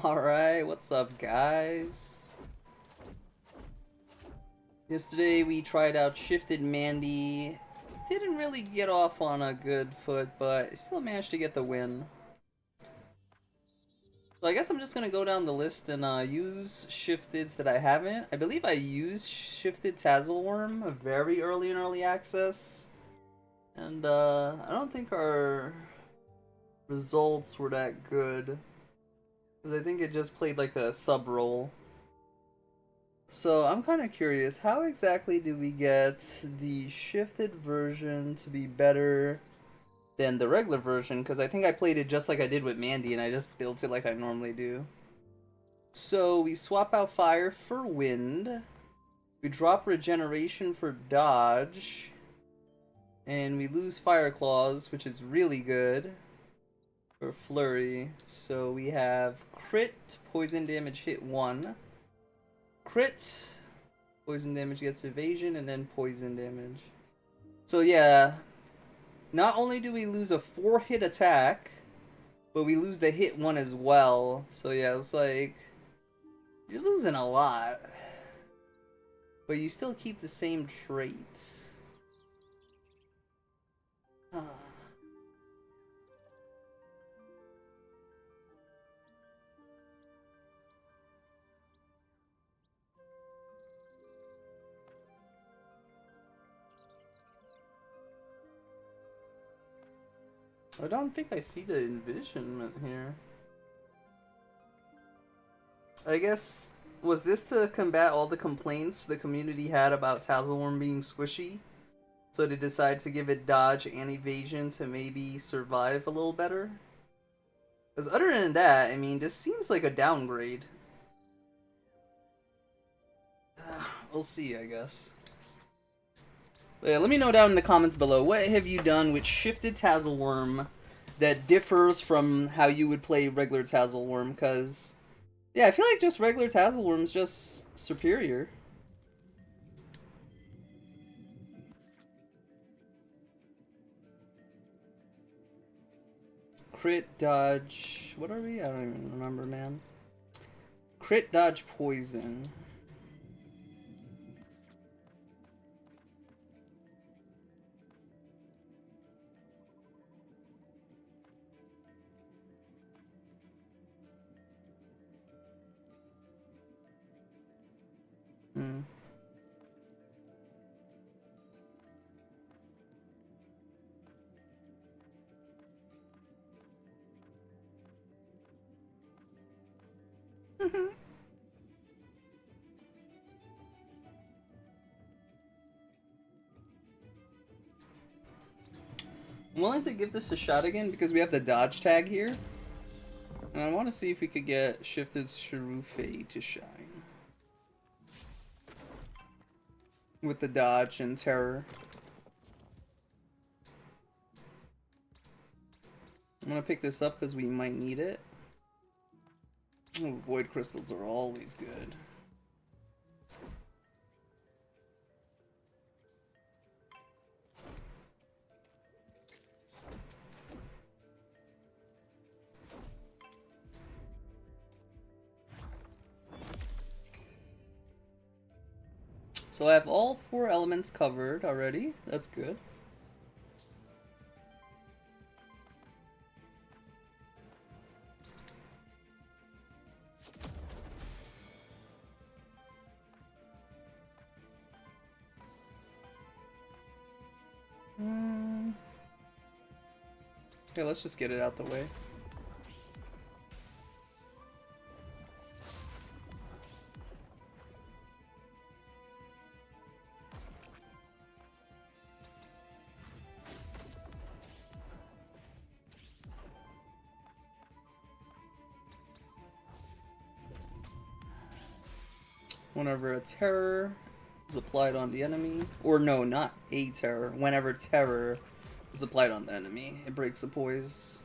Alright, what's up, guys? Yesterday we tried out Shifted Mandy. Didn't really get off on a good foot, but still managed to get the win. So I guess I'm just gonna go down the list and use Shifteds that I haven't. I believe I used Shifted Tatzelwurm very early in early access. And I don't think our results were that good. Because I think it just played like a sub-role. So I'm kind of curious, how exactly do we get the shifted version to be better than the regular version? Because I think I played it just like I did with Mandy and I just built it like I normally do. So we swap out fire for wind, we drop regeneration for dodge, and we lose fire claws, which is really good for flurry. So we have crit, poison damage hit 1, crit, poison damage gets evasion, and then poison damage. So yeah, not only do we lose a 4-hit attack, but we lose the hit 1 as well. So yeah, it's like, you're losing a lot. But you still keep the same traits. Huh. I don't think I see the envisionment here. I guess, was this to combat all the complaints the community had about Tatzelwurm being squishy? So they decided to give it dodge and evasion to maybe survive a little better? Because other than that, I mean, this seems like a downgrade. We'll see, I guess. But yeah, let me know down in the comments below, what have you done with Shifted Tatzelwurm that differs from how you would play regular Tatzelwurm? Because, yeah, I feel like just regular Tatzelwurm's just superior. Crit dodge. What are we? I don't even remember, man. Crit dodge poison. Hmm. I'm willing to give this a shot again because we have the dodge tag here. And I want to see if we could get Shifted Shurufei to shine. With the dodge and terror. I'm gonna pick this up because we might need it. Oh, void crystals are always good. So I have all 4 elements covered already. That's good. Okay, let's just get it out the way. Whenever a terror is applied on the enemy, or no, not a terror, whenever terror is applied on the enemy, it breaks the poise.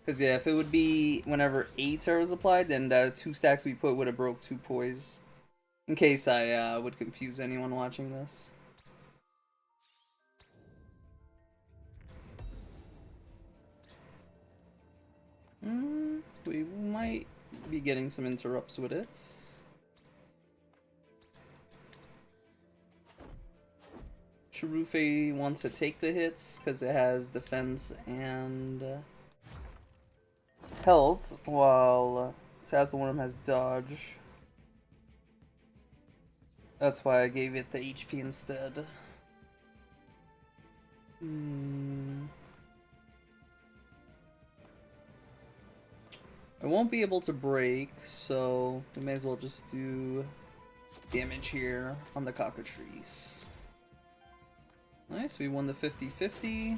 Because yeah, if it would be whenever a terror is applied, then the 2 stacks we put would have broke 2 poise. In case I would confuse anyone watching this. We might be getting some interrupts with it. Cherufe wants to take the hits because it has defense and health, while Tatzelwurm has dodge. That's why I gave it the HP instead. I won't be able to break, so we may as well just do damage here on the cockatrice. Nice, we won the 50-50.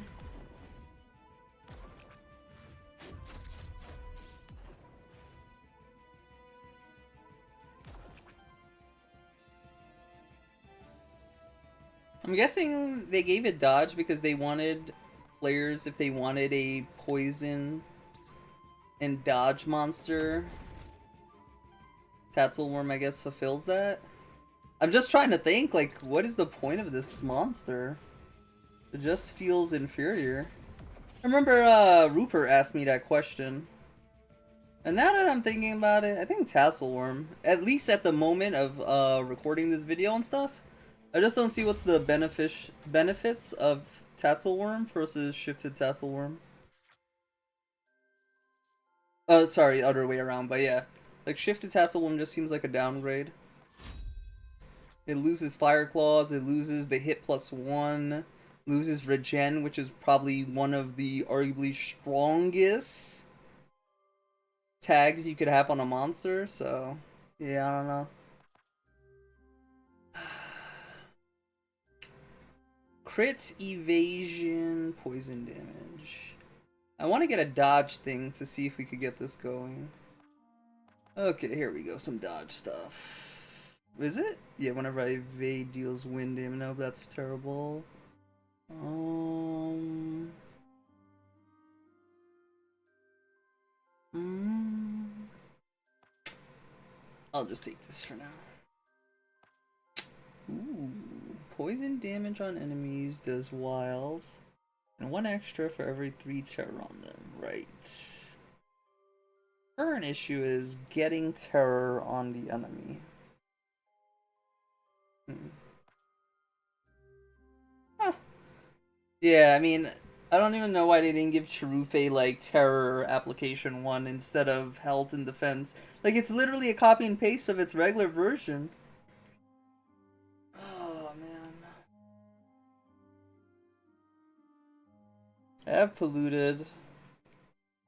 I'm guessing they gave it dodge because they wanted players, if they wanted a poison and dodge monster, Tatzelwurm, I guess, fulfills that. I'm just trying to think, like, what is the point of this monster? It just feels inferior. I remember Rupert asked me that question. And now that I'm thinking about it, I think Tatzelwurm, at least at the moment of recording this video and stuff, I just don't see what's the benefits of Tatzelwurm versus Shifted Tatzelwurm. Oh, sorry, other way around, but yeah. Like, Shifted Tatzelwurm just seems like a downgrade. It loses Fire Claws, it loses the hit +1, loses Regen, which is probably one of the arguably strongest tags you could have on a monster, so yeah, I don't know. Crit, evasion, poison damage. I want to get a dodge thing to see if we could get this going. Okay, here we go, some dodge stuff. Is it? Yeah, whenever I evade deals wind damage. No, that's terrible. I'll just take this for now. Ooh, poison damage on enemies does wild, and 1 extra for every 3 terror on them. Right. Current issue is getting terror on the enemy. Huh. Yeah, I mean, I don't even know why they didn't give Cherufe, like, Terror Application 1 instead of Health and Defense. Like, it's literally a copy and paste of its regular version. Oh, man. I have polluted.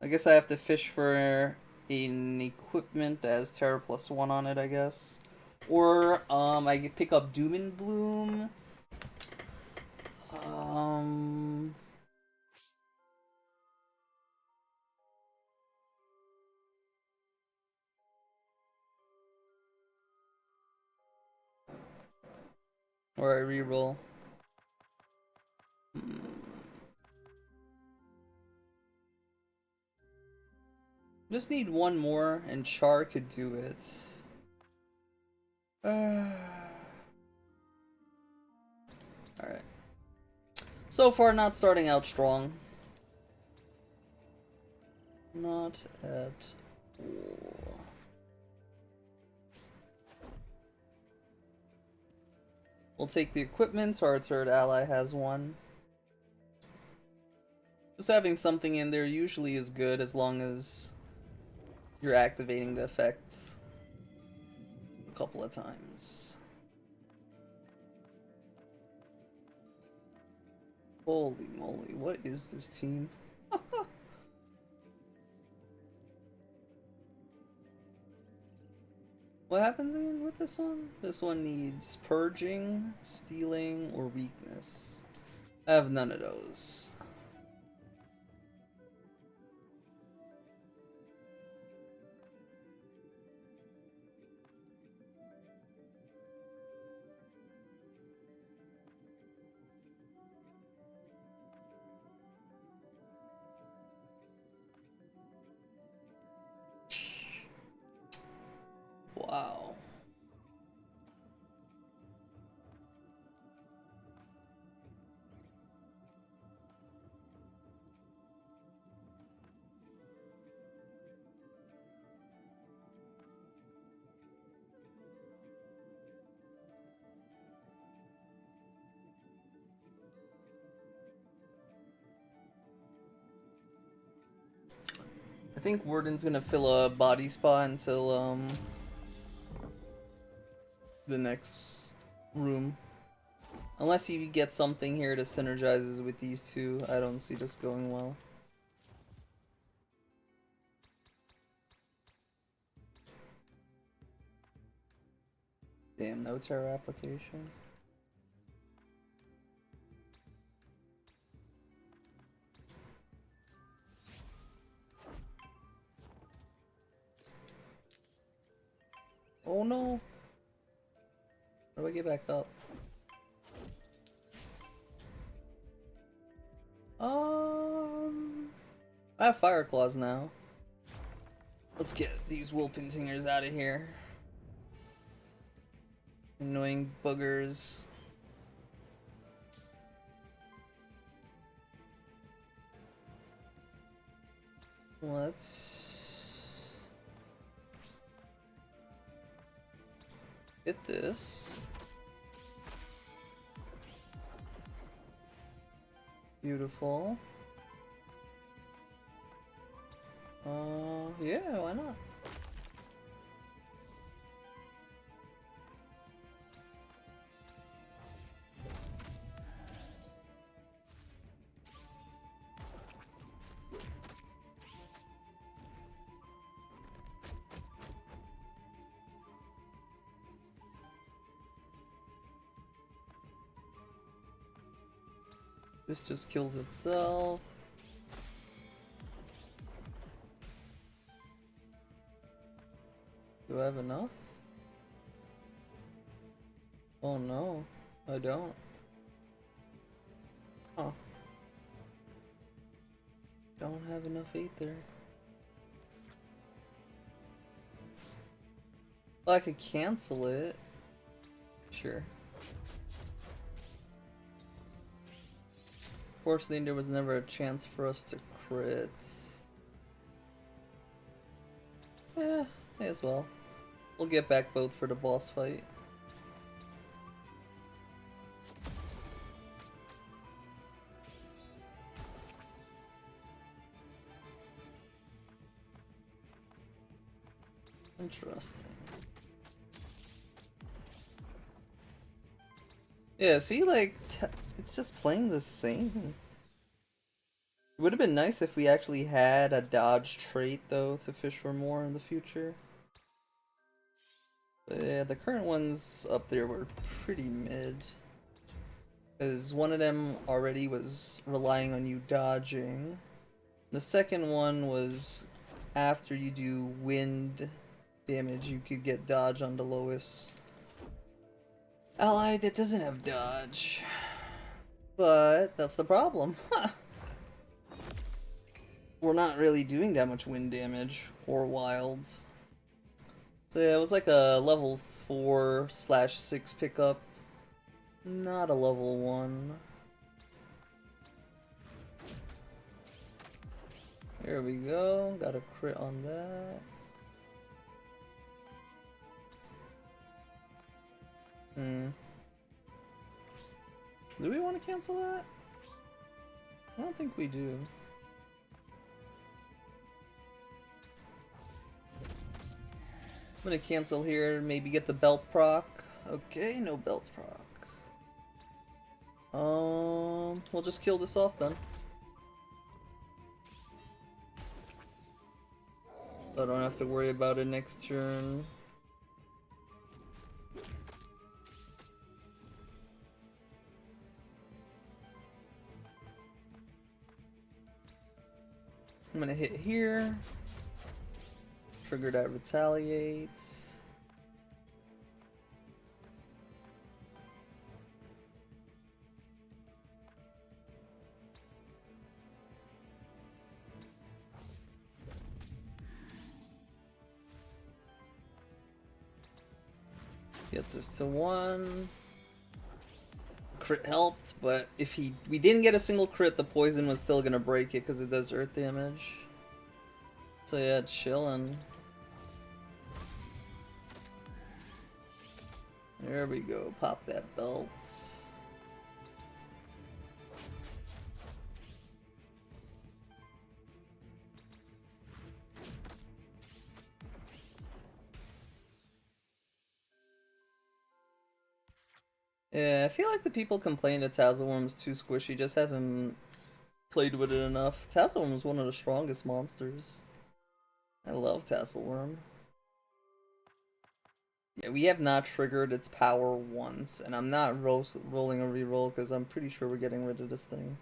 I guess I have to fish for an equipment that has Terror +1 on it, I guess. Or, I could pick up Doom and Bloom. Or I reroll. Just need one more, and Char could do it. Alright. So far, not starting out strong. Not at all. We'll take the equipment, so our third ally has one. Just having something in there usually is good as long as you're activating the effects a couple of times. Holy moly, what is this team? What happens again with this one? This one needs purging, stealing, or weakness. I have none of those. Wow. I think Warden's gonna fill a body spot until the next room. Unless you get something here that synergizes with these two, I don't see this going well. Damn, no terror application. Oh no! How do I get back up? I have fire claws now. Let's get these Wolpintingers out of here. Annoying buggers. Let's get this. Beautiful. Yeah, why not? This just kills itself. Do I have enough? Oh no, I don't. Huh. Don't have enough ether. Well, I could cancel it. Sure. Fortunately, there was never a chance for us to crit. Eh, may as well. We'll get back both for the boss fight. Interesting. Yeah, see, like, it's just playing the same. It would have been nice if we actually had a dodge trait, though, to fish for more in the future. But yeah, the current ones up there were pretty mid. Because one of them already was relying on you dodging. The second one was after you do wind damage, you could get dodge on the lowest ally that doesn't have dodge. But that's the problem. We're not really doing that much wind damage or wild. So yeah, it was like a level 4/6 pickup. Not a level 1. Here we go. Got a crit on that. Do we want to cancel that? I don't think we do. I'm gonna cancel here, maybe get the belt proc. Okay, no belt proc. We'll just kill this off then. So I don't have to worry about it next turn. I'm gonna hit here. Trigger that retaliates. Get this to 1. Crit helped, but if we didn't get a single crit, the poison was still gonna break it because it does earth damage. So yeah, chillin'. There we go, pop that belt. Yeah, I feel like the people complain that Tatzelwurm's too squishy, just haven't played with it enough. Tatzelwurm is one of the strongest monsters. I love Tatzelwurm. Yeah, we have not triggered its power once, and I'm not rolling a reroll because I'm pretty sure we're getting rid of this thing.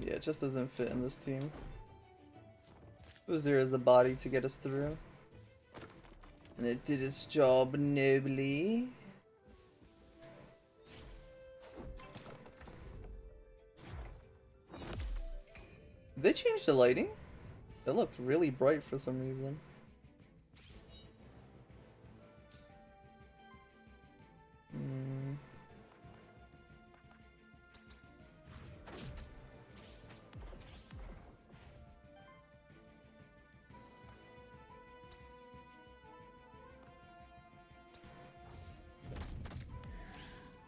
Yeah, it just doesn't fit in this team. It was there as a body to get us through. And it did its job nobly. Did they change the lighting? It looked really bright for some reason.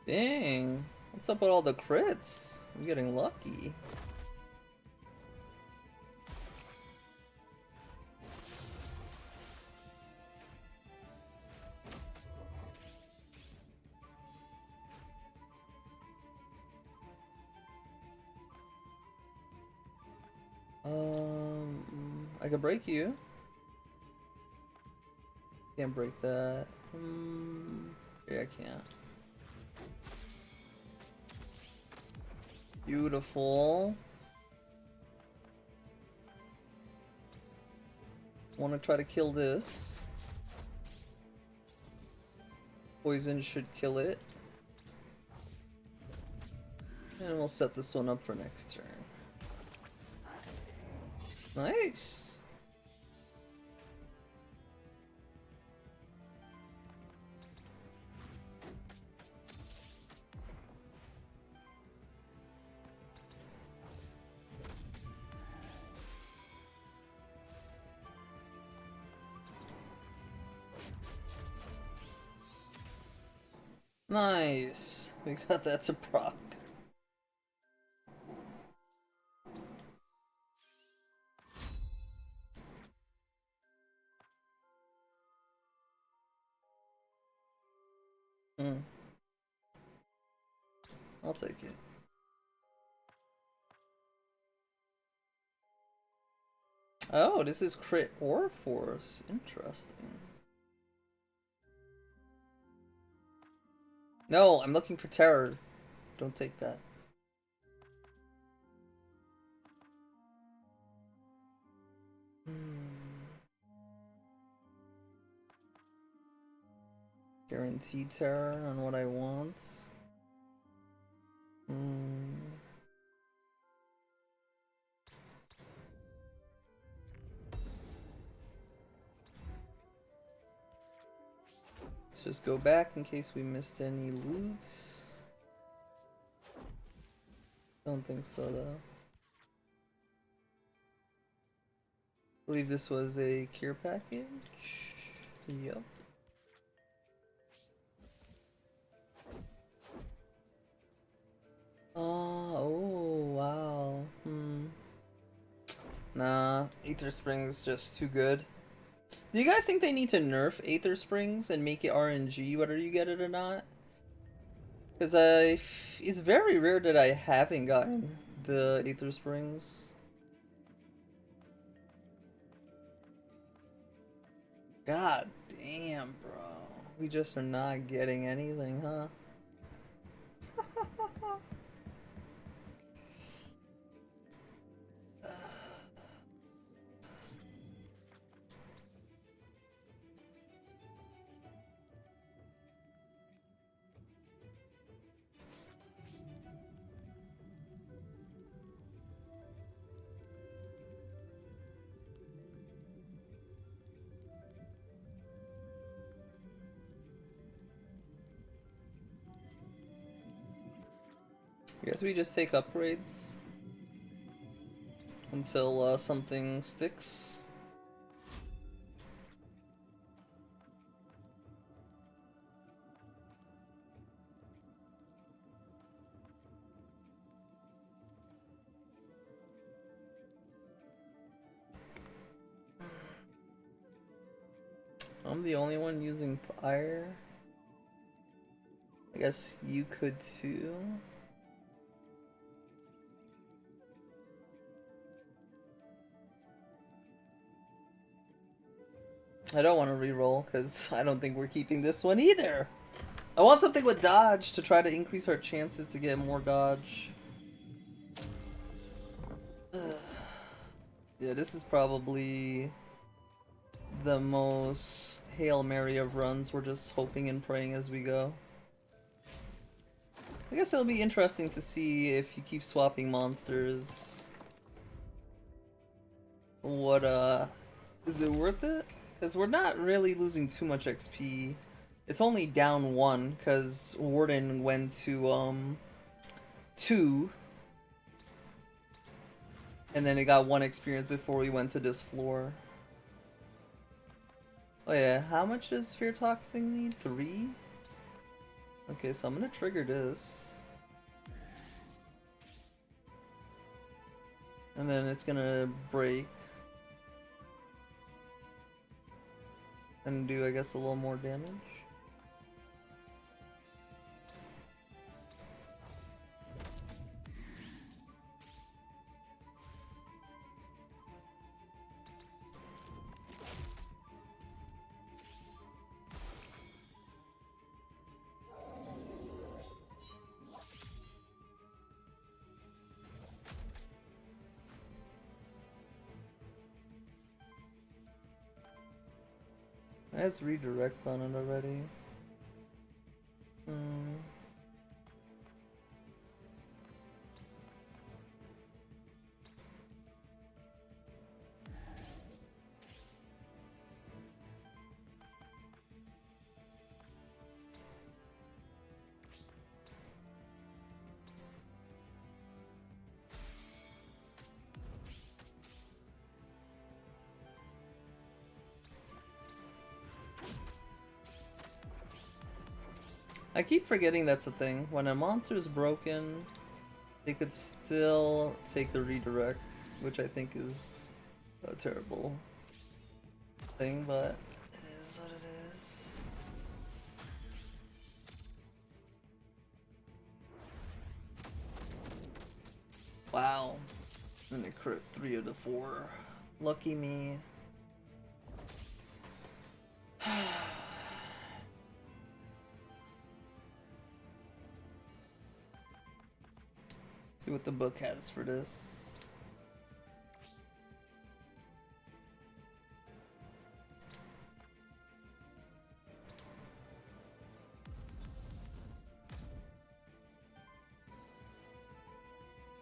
Dang. What's up with all the crits? I'm getting lucky. I can break you. Can't break that. Yeah, I can't. Beautiful. Want to try to kill this. Poison should kill it. And we'll set this one up for next turn. Nice. Nice. We got that to proc. I'll take it. Oh, this is crit or force. Interesting. No, I'm looking for terror. Don't take that. Guaranteed terror on what I want. Let's just go back in case we missed any loot. Don't think so though. I believe this was a cure package. Yep. Oh, wow. Nah, Aether Springs just too good. Do you guys think they need to nerf Aether Springs and make it RNG whether you get it or not? Because it's very rare that I haven't gotten the Aether Springs. God damn, bro. We just are not getting anything, huh? I guess we just take upgrades until something sticks. I'm the only one using fire. I guess you could too. I don't want to reroll because I don't think we're keeping this one either. I want something with dodge to try to increase our chances to get more dodge. Yeah, this is probably the most Hail Mary of runs. We're just hoping and praying as we go. I guess it'll be interesting to see if you keep swapping monsters. What, is it worth it? Because we're not really losing too much XP. It's only down 1, because Warden went to, 2. And then it got 1 experience before we went to this floor. Oh yeah, how much does Fear Toxin need? 3? Okay, so I'm gonna trigger this. And then it's gonna break. And do, I guess, a little more damage. It has redirect on it already. I keep forgetting that's a thing. When a monster's broken, they could still take the redirect, which I think is a terrible thing, but it is what it is. Wow. And it crit 3 of the 4. Lucky me. See what the book has for this.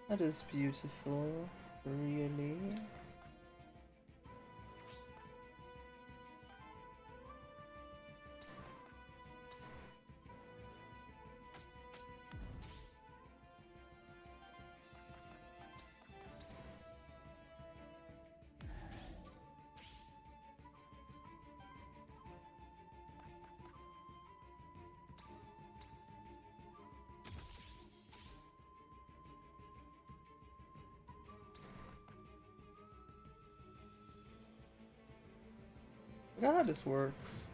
That is beautiful, really. I forgot how this works.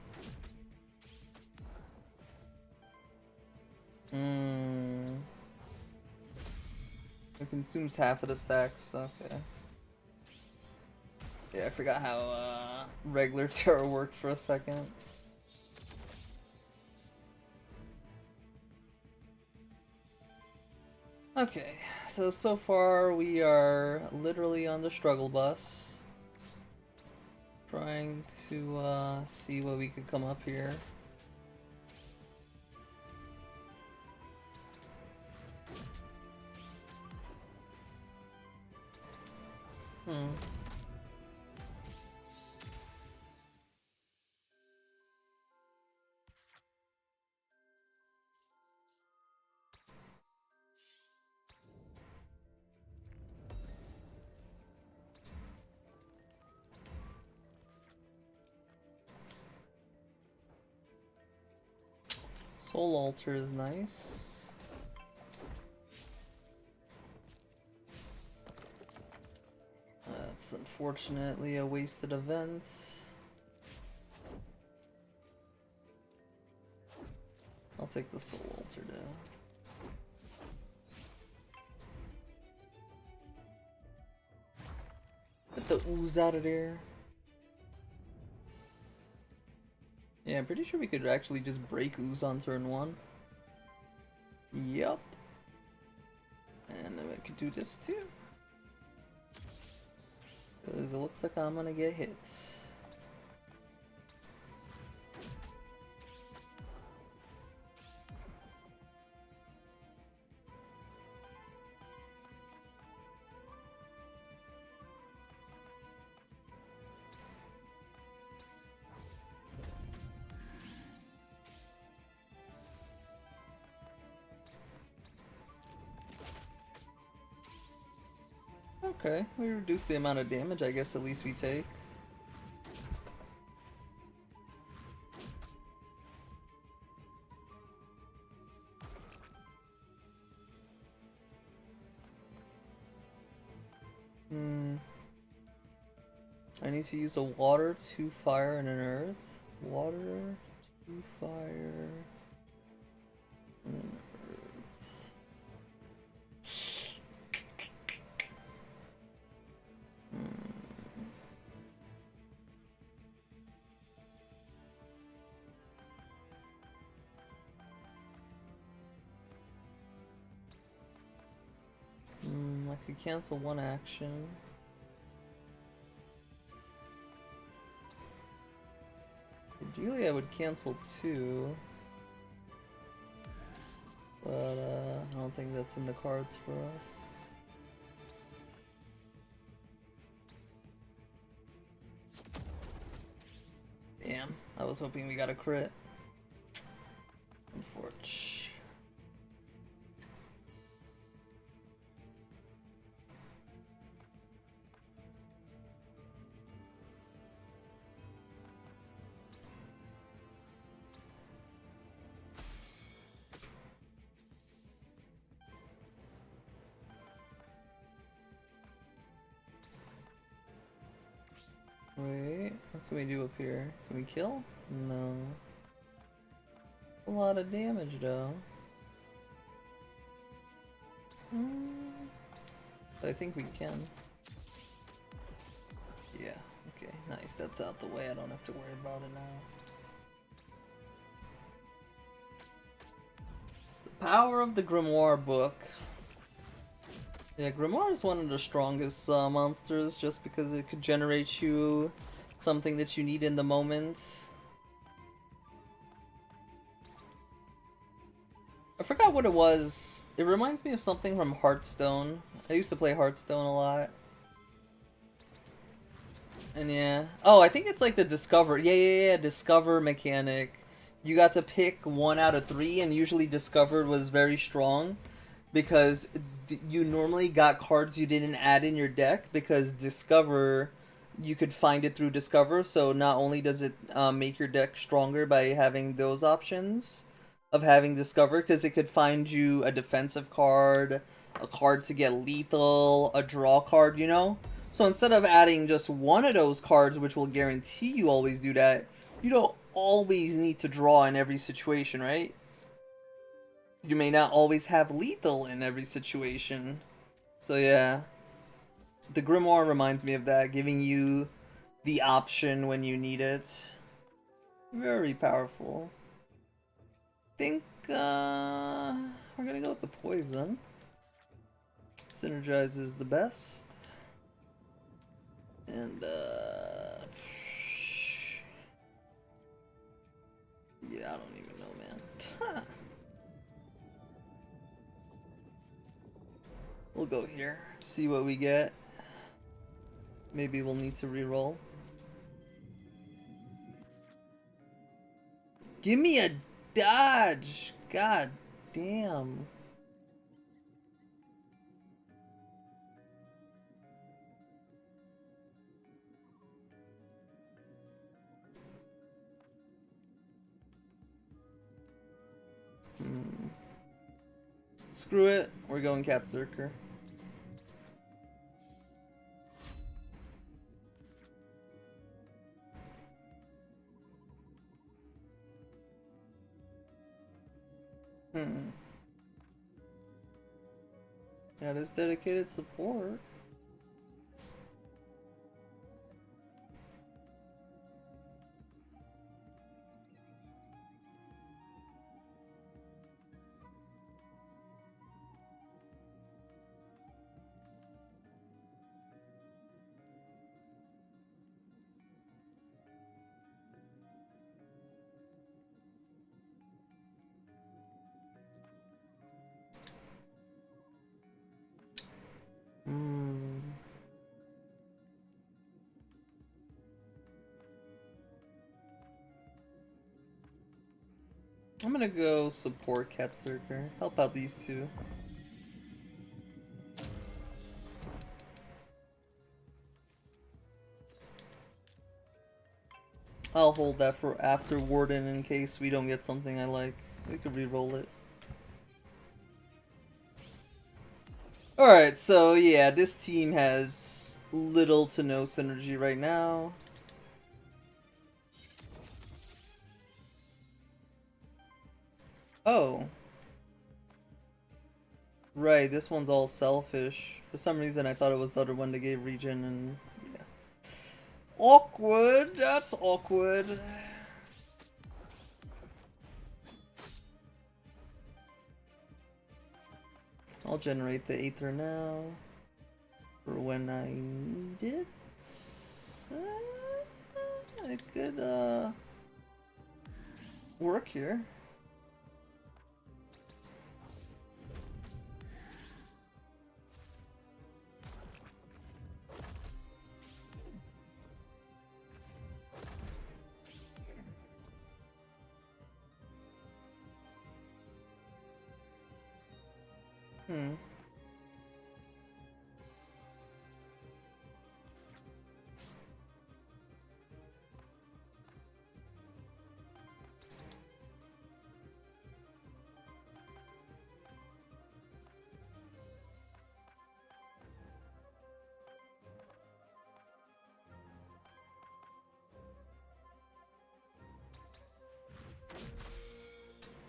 It consumes half of the stacks, okay. Yeah, I forgot how regular Terra worked for a second. Okay, so far we are literally on the struggle bus. Trying to see what we could come up here. Soul Altar is nice. That's unfortunately a wasted event. I'll take the Soul Altar down. Get the ooze out of there. Yeah, I'm pretty sure we could actually just break ooze on turn 1. Yup. And then I could do this too. Because it looks like I'm gonna get hit. Okay, we reduced the amount of damage I guess at least we take. I need to use a water, 2 fire, and an earth. Water, 2 fire, and an earth. I could cancel 1 action. Ideally, I would cancel 2, but I don't think that's in the cards for us. Damn, I was hoping we got a crit. Unfortunate. Wait, what can we do up here? Can we kill? No. A lot of damage though. I think we can. Yeah, okay, nice. That's out the way. I don't have to worry about it now. The power of the Grimoire book. Yeah, Grimoire is one of the strongest monsters just because it could generate you something that you need in the moment. I forgot what it was. It reminds me of something from Hearthstone. I used to play Hearthstone a lot. And yeah. Oh, I think it's like the Discover. Yeah, Discover mechanic. You got to pick 1 out of 3, and usually Discover was very strong because you normally got cards you didn't add in your deck because Discover, you could find it through Discover. So not only does it make your deck stronger by having those options of having Discover, because it could find you a defensive card, a card to get lethal, a draw card, you know? So instead of adding just 1 of those cards, which will guarantee you always do that, you don't always need to draw in every situation, right? You may not always have lethal in every situation. So yeah, the Grimoire reminds me of that, giving you the option when you need it. Very powerful. I think we're gonna go with the poison. Synergizes the best. And yeah, I don't even know, man. We'll go here, see what we get. Maybe we'll need to reroll. Give me a dodge! God damn. Screw it, we're going Cat Zerker. Yeah, there's dedicated support. I'm gonna go support Katzerker. Help out these two. I'll hold that for after Warden in case we don't get something I like. We could re-roll it. Alright, so yeah, this team has little to no synergy right now. Oh. Right, this one's all selfish. For some reason I thought it was the other one that gave regen and yeah. Awkward, that's awkward. I'll generate the Aether now for when I need it. It could work here.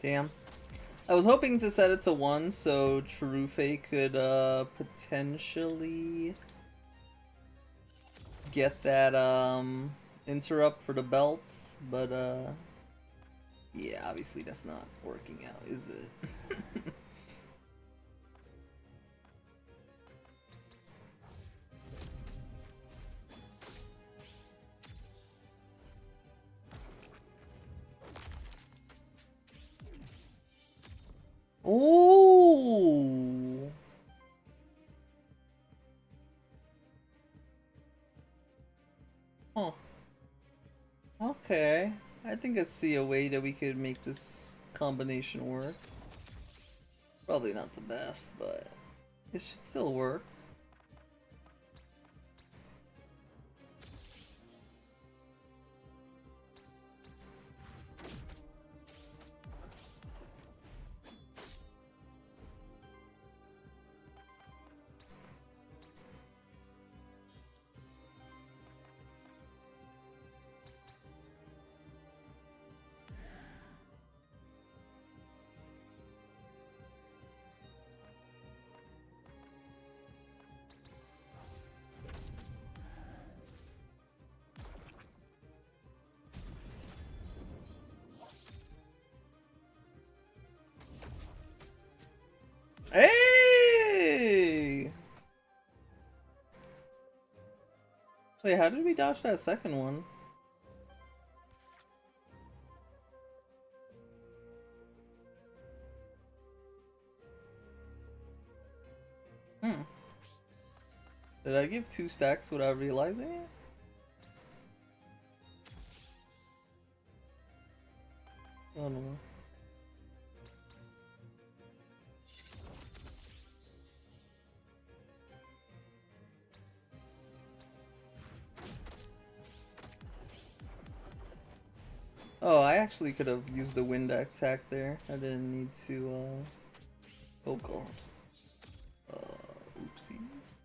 Damn. I was hoping to set it to 1 so Trufe could potentially get that interrupt for the belt, but yeah, obviously that's not working out, is it? Ooh. Huh. Okay. I think I see a way that we could make this combination work. Probably not the best, but it should still work. Hey! Wait, how did we dodge that second one? Did I give 2 stacks without realizing it? I don't know. Oh, I actually could have used the wind attack there. I didn't need to, oh god. Oopsies.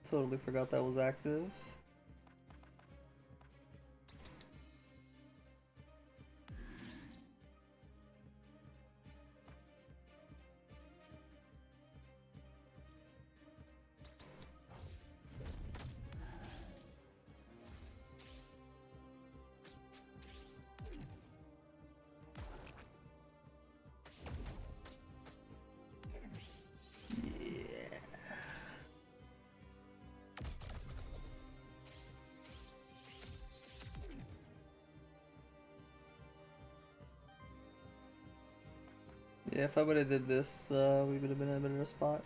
Totally forgot that was active. Yeah, if I would have did this, we would have been in a better spot.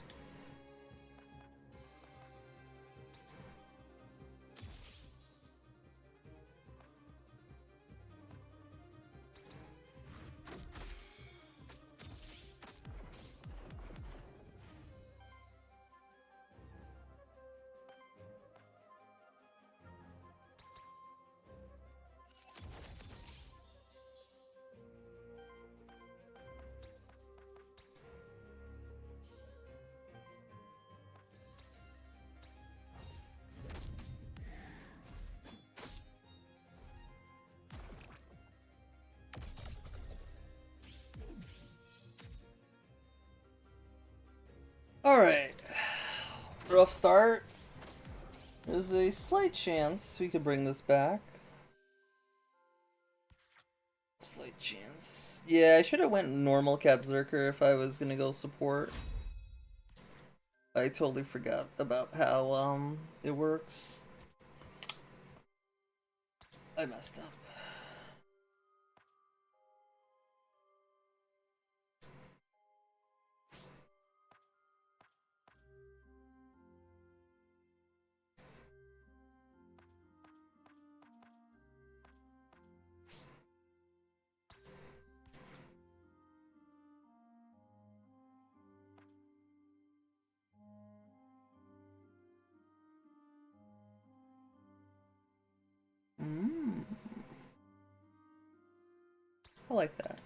Alright. Rough start. There's a slight chance we could bring this back. Slight chance. Yeah, I should have went normal Katzerker if I was gonna go support. I totally forgot about how it works. I messed up. I like that.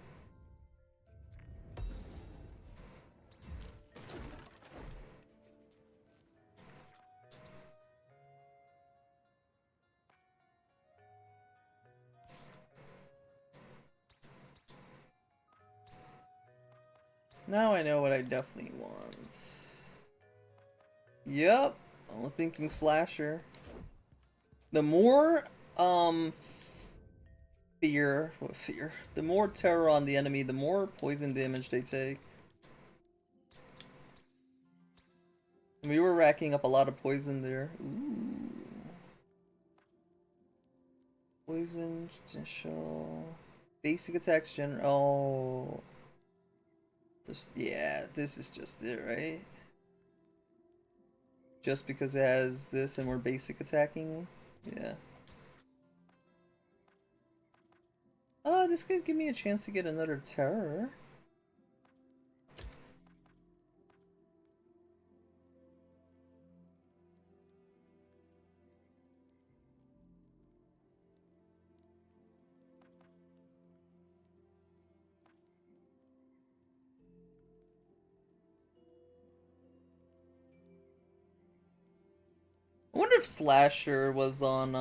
Now I know what I definitely want. Yep, I was thinking slasher. The more fear, the more terror on the enemy, the more poison damage they take. We were racking up a lot of poison there. Ooh. Poison, potential, basic attacks, general. Oh, yeah, this is just it, right? Just because it has this and we're basic attacking, yeah. Oh, this could give me a chance to get another terror. I wonder if Slasher was on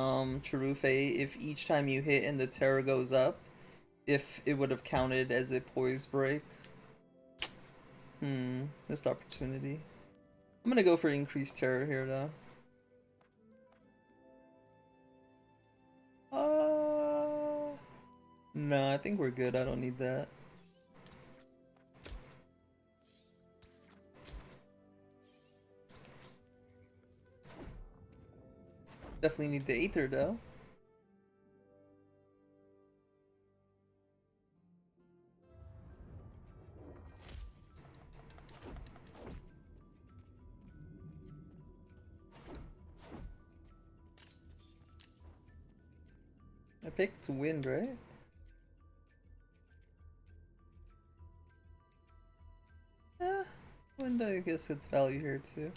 Cherufe, if each time you hit and the terror goes up, if it would have counted as a poise break. Missed opportunity. I'm gonna go for increased terror here though. No, I think we're good. I don't need that. Definitely need the Aether though. I picked wind, right? Yeah, wind I guess it's value here too.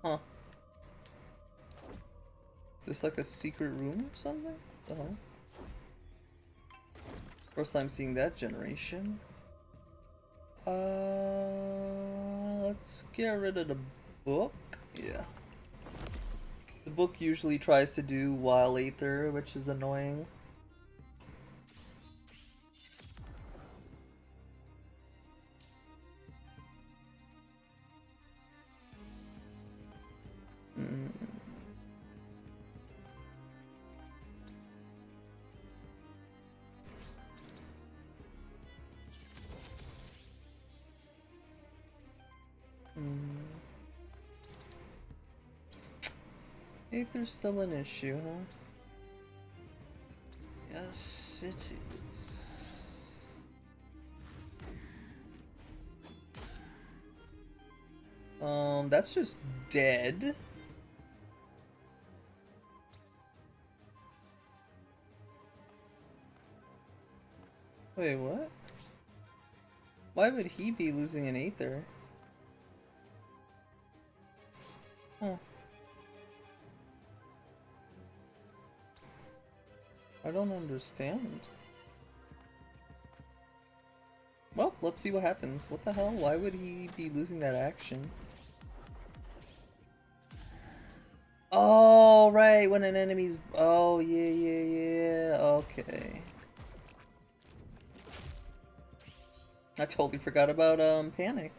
Huh. Is this like a secret room or something? The hell? First time seeing that generation. Let's get rid of the book. Yeah. The book usually tries to do Wild Aether, which is annoying. Aether's still an issue, huh? Yes, it is. That's just dead. Wait, what? Why would he be losing an Aether? Huh. I don't understand. Well, let's see what happens. What the hell? Why would he be losing that action? Oh, right, when an enemy's... Oh, yeah. Okay. I totally forgot about, Panic.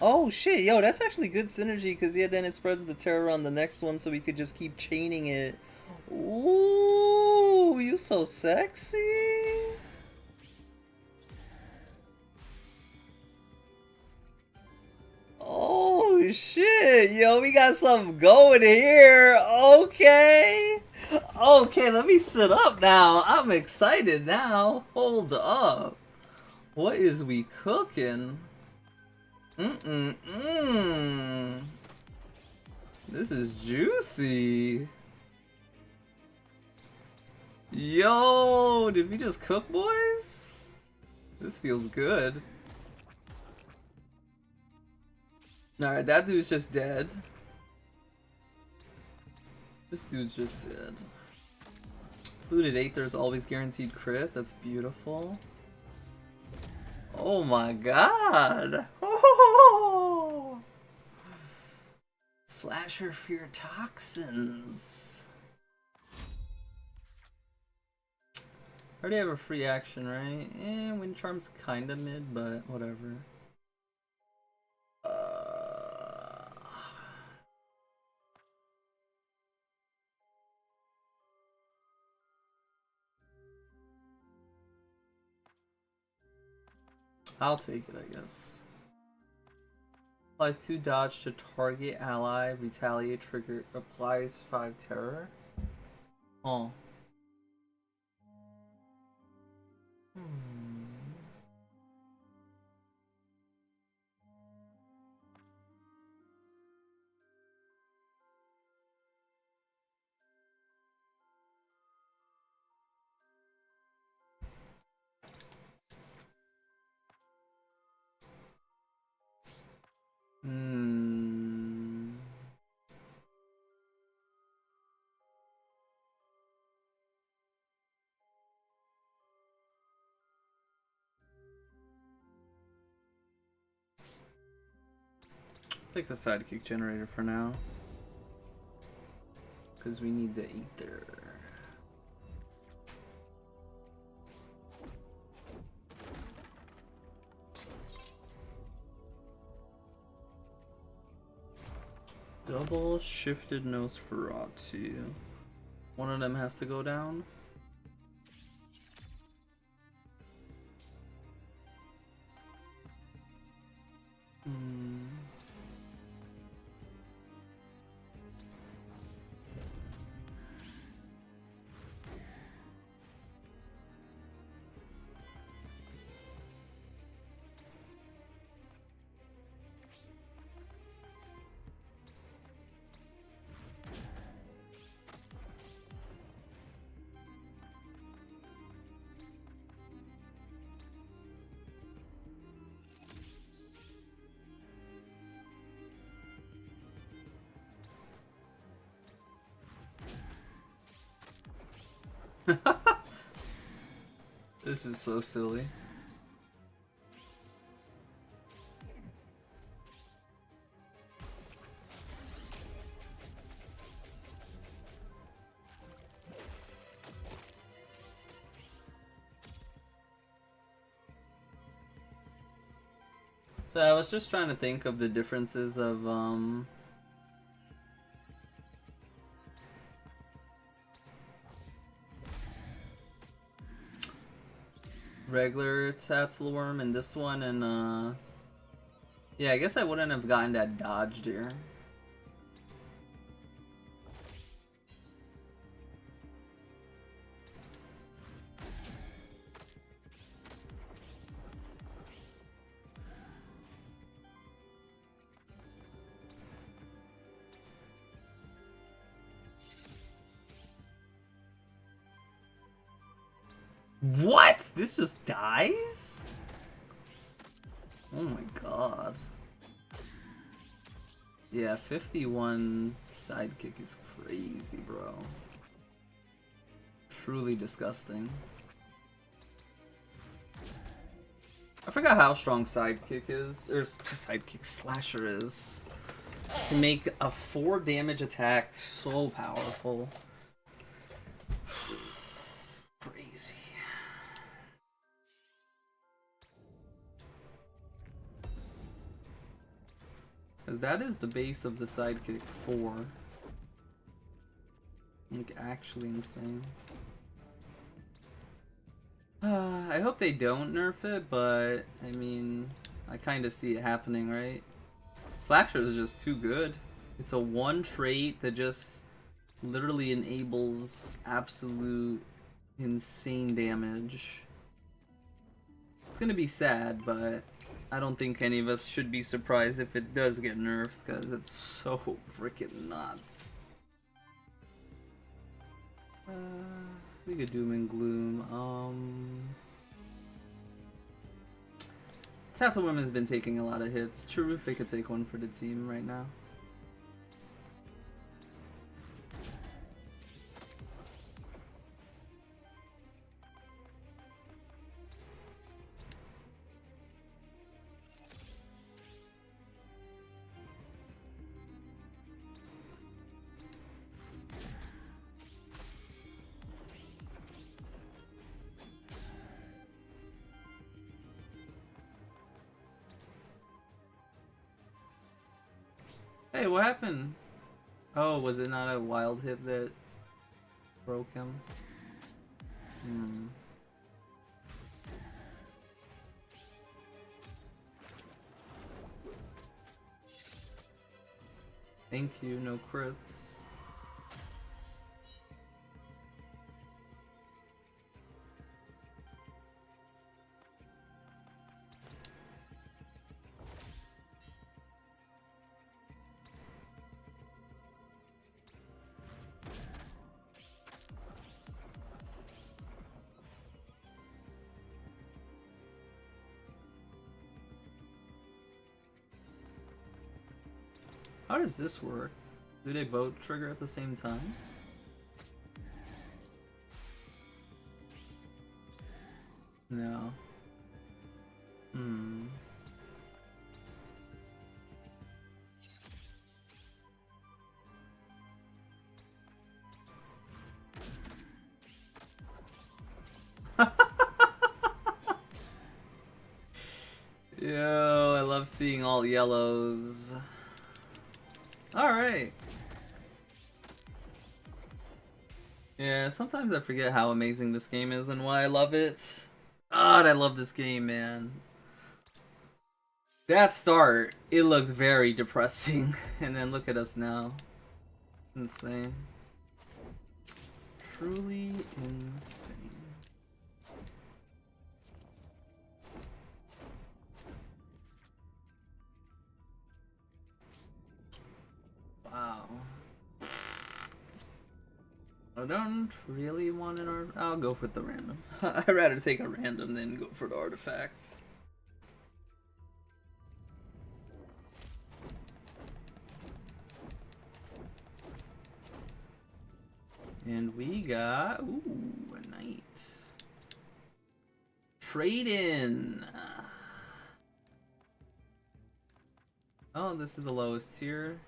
Oh, shit, yo, that's actually good synergy, because, yeah, then it spreads the terror on the next one, so we could just keep chaining it. Ooh, you so sexy. Oh shit, yo, we got something going here. Okay. Okay, let me sit up now. I'm excited now. Hold up. What is we cooking? Mm-mm-mm. This is juicy. Yo, did we just cook, boys? This feels good. Alright, that dude's just dead. This dude's just dead. Looted Aether's always guaranteed crit. That's beautiful. Oh my god! Oh! Slasher Fear Toxins. I already have a free action, right? Wind Charm's kinda mid, but whatever. I'll take it, I guess. Applies 2 dodge to target ally, retaliate trigger, applies 5 terror. Oh. Take the sidekick generator for now. Because we need the Aether. Double shifted Nosferatu. One of them has to go down. This is so silly. So I was just trying to think of the differences of regular Tatzelwurm and this one, and yeah, I guess I wouldn't have gotten that dodged here. What? This just dies? Oh my god. Yeah, 51 sidekick is crazy, bro. Truly disgusting. I forgot how strong sidekick is, or sidekick slasher is. To make a 4 damage attack so powerful. Crazy. Because that is the base of the sidekick 4. Like, actually insane. I hope they don't nerf it, but I mean, I kind of see it happening, right? Slasher is just too good. It's a 1 trait that just literally enables absolute insane damage. It's gonna be sad, but I don't think any of us should be surprised if it does get nerfed, because it's so freaking nuts. League of Doom and Gloom. Tatzelwurm has been taking a lot of hits. True, if they could take one for the team right now. Hey, what happened? Oh, was it not a wild hit that broke him? Thank you, no crits. How does this work? Do they both trigger at the same time? No. Yo, I love seeing all yellows. Alright. Yeah, sometimes I forget how amazing this game is and why I love it. God, I love this game, man. That start, it looked very depressing. And then look at us now. Insane. Truly insane. Wow. I don't really want an art. I'll go for the random. I'd rather take a random than go for the artifacts. And we got, ooh, a knight. Trade in. Oh, this is the lowest tier.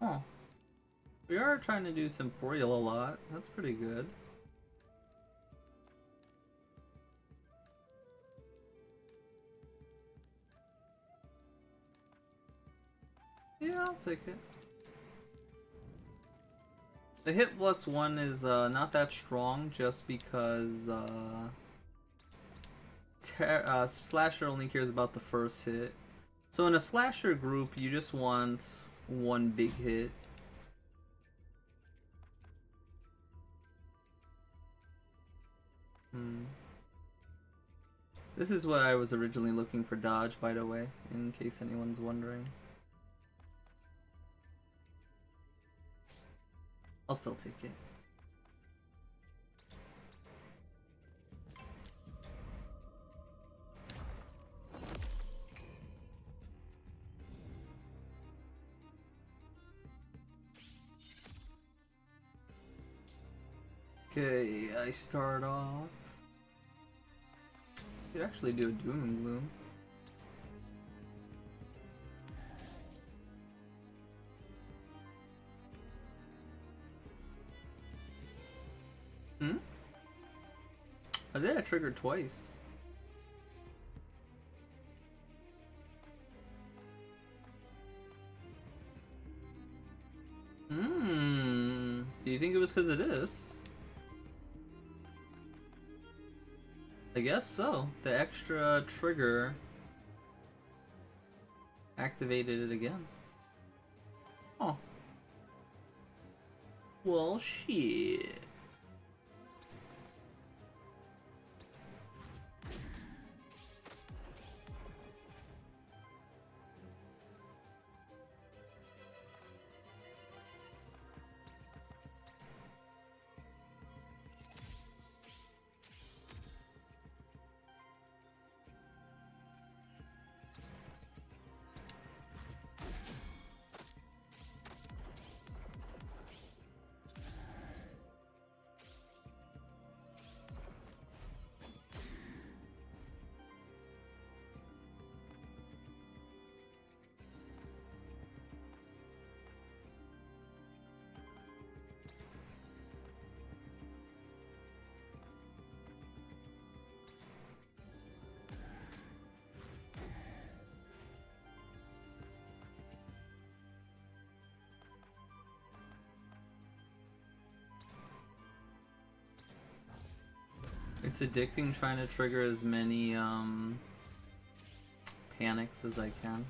Oh. We are trying to do Temporeal a lot. That's pretty good. Yeah, I'll take it. The hit plus 1 is not that strong just because Slasher only cares about the first hit. So in a Slasher group, you just want one big hit. This is what I was originally looking for dodge, by the way, in case anyone's wondering. I'll still take it. Okay, I start off. Could actually do a Doom and Gloom. Hmm? I did that trigger twice. Hmm. Do you think it was because of this? I guess so. The extra trigger activated it again. Oh. Well, shit. It's addicting trying to trigger as many panics as I can.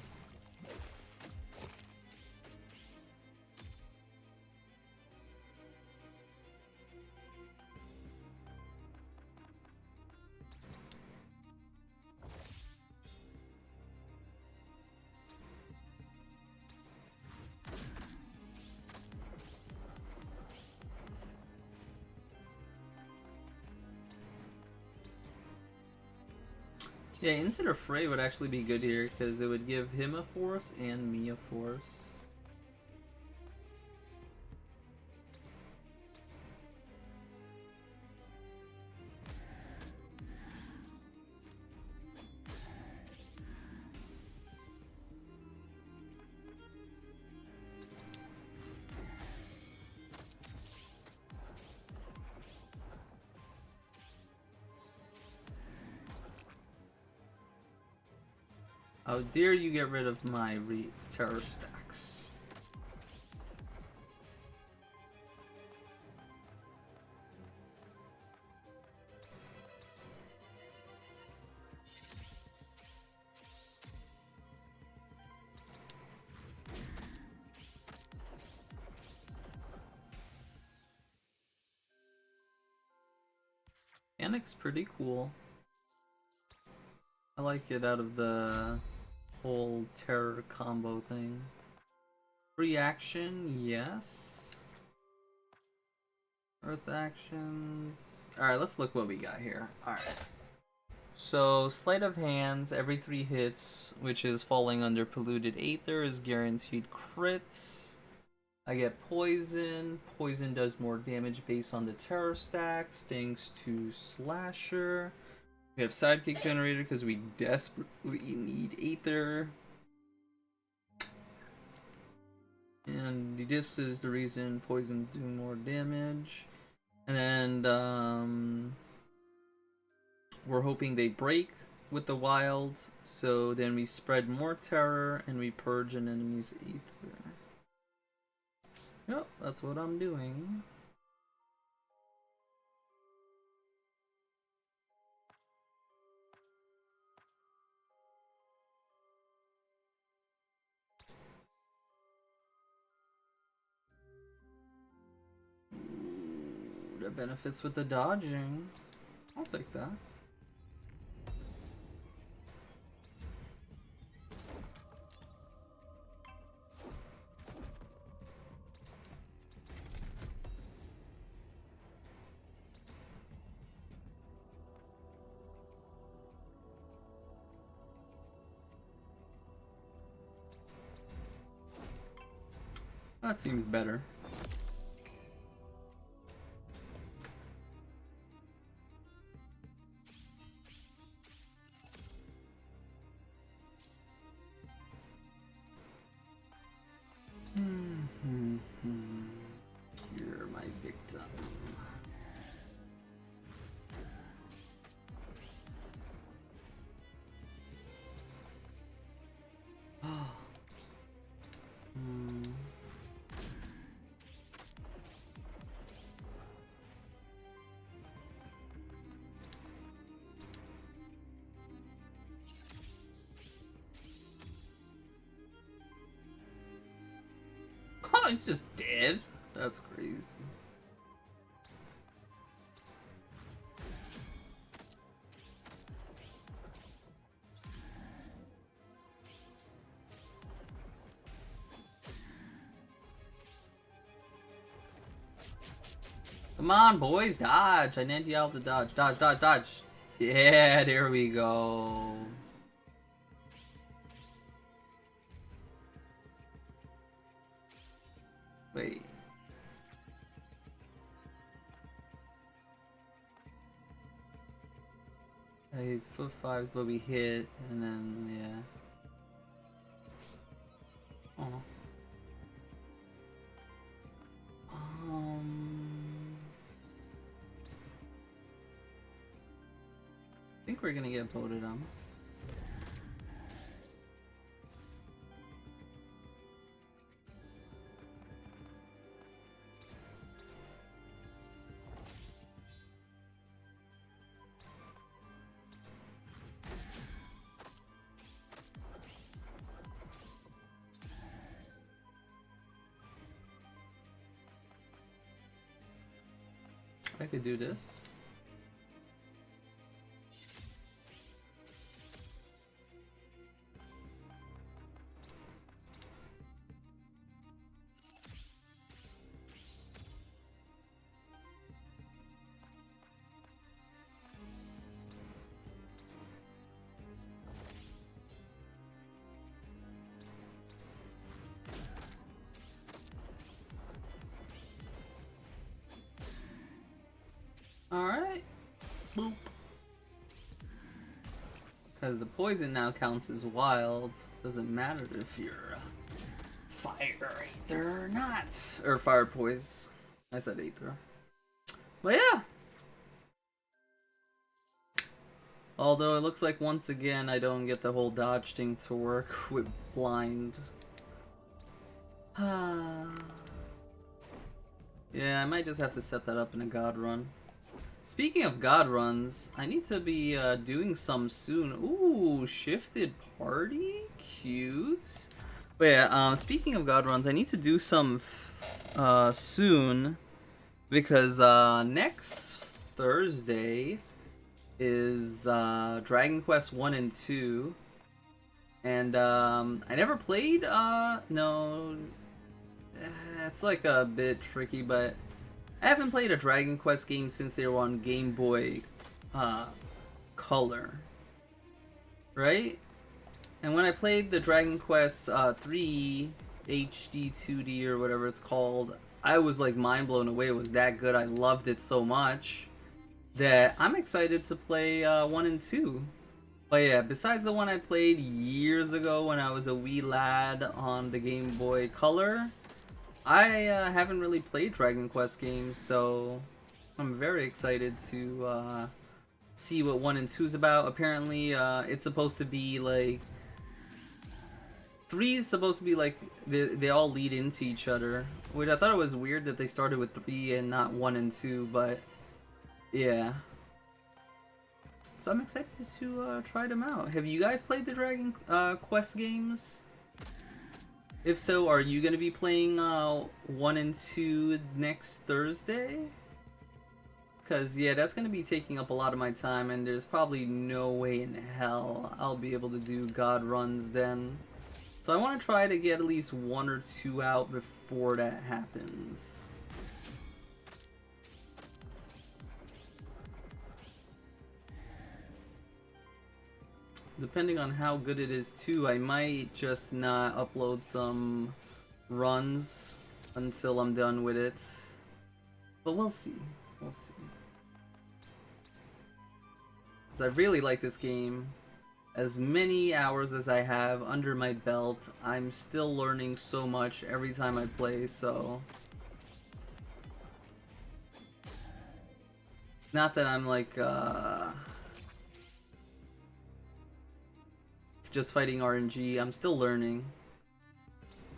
Yeah, Instant or Fray would actually be good here because it would give him a force and me a force. How dare you get rid of my terror stacks? Panic's pretty cool. I like it out of the whole terror combo thing. Free action, yes. Earth actions. Alright, let's look what we got here. Alright. So, Sleight of Hands, every 3 hits, which is falling under Polluted Aether, is guaranteed crits. I get Poison. Poison does more damage based on the terror stacks, thanks to Slasher. We have Sidekick Generator because we desperately need Aether. And this is the reason Poison's doing more damage. And then we're hoping they break with the wild, so then we spread more terror and we purge an enemy's Aether. Yep, that's what I'm doing. Ooh, that benefits with the dodging. I'll take that. That seems better. You're my victim. Oh, he's just dead? That's crazy. Come on, boys, dodge. I need y'all to dodge. Dodge, dodge, dodge. Yeah, there we go. Wait. I foot fives, but we hit, and then, yeah. Oh. I think we're gonna get voted on. I could do this. Alright. Boop. Because the poison now counts as wild. Doesn't matter if you're fire aether or not. Or fire poise. I said aether. But yeah. Although it looks like once again I don't get the whole dodge thing to work with blind. Yeah, I might just have to set that up in a god run. Speaking of god runs, I need to be doing some soon. Ooh, shifted party? Cute. But yeah, speaking of god runs, I need to do some soon. Because next Thursday is Dragon Quest 1 and 2. And I never played, no, it's like a bit tricky, but I haven't played a Dragon Quest game since they were on Game Boy Color, right? And when I played the Dragon Quest 3 HD 2D or whatever it's called, I was like mind blown away. It was that good. I loved it so much that I'm excited to play 1 and 2. But yeah, besides the one I played years ago when I was a wee lad on the Game Boy Color, I haven't really played Dragon Quest games, so I'm very excited to see what 1 and 2 is about. Apparently, it's supposed to be like 3 is supposed to be like they all lead into each other, which I thought it was weird that they started with 3 and not 1 and 2, but yeah. So I'm excited to try them out. Have you guys played the Dragon Quest games? If so, are you going to be playing 1 and 2 next Thursday? Because, yeah, that's going to be taking up a lot of my time, and there's probably no way in hell I'll be able to do god runs then. So I want to try to get at least 1 or 2 out before that happens. Depending on how good it is too, I might just not upload some runs until I'm done with it. But we'll see. We'll see. Because I really like this game. As many hours as I have under my belt, I'm still learning so much every time I play, so... Not that I'm like, just fighting RNG, I'm still learning.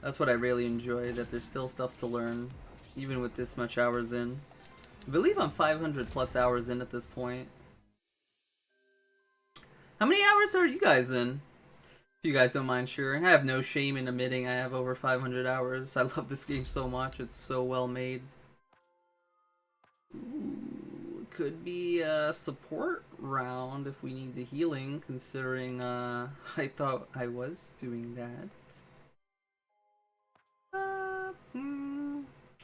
That's what I really enjoy, that there's still stuff to learn, even with this much hours in. I believe I'm 500 plus hours in at this point. How many hours are you guys in? If you guys don't mind sharing. I have no shame in admitting I have over 500 hours. I love this game so much, it's so well made. Ooh, it could be a support round if we need the healing, considering I thought I was doing that.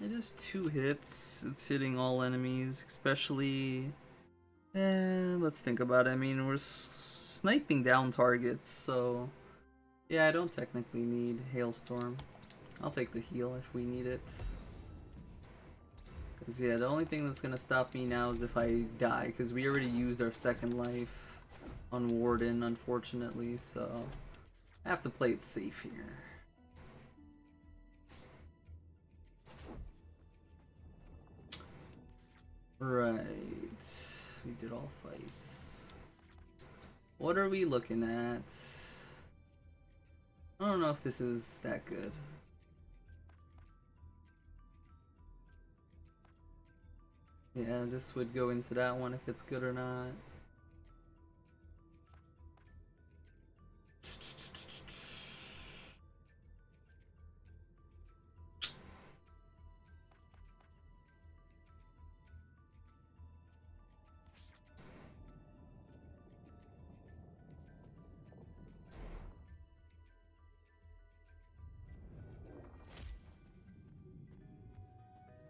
It is 2 hits. It's hitting all enemies, especially... let's think about it. I mean, we're sniping down targets, so... Yeah, I don't technically need Hailstorm. I'll take the heal if we need it. Because, yeah, the only thing that's going to stop me now is if I die, because we already used our second life on Warden, unfortunately, so... I have to play it safe here. Right, we did all fights. What are we looking at? I don't know if this is that good. Yeah, this would go into that one if it's good or not.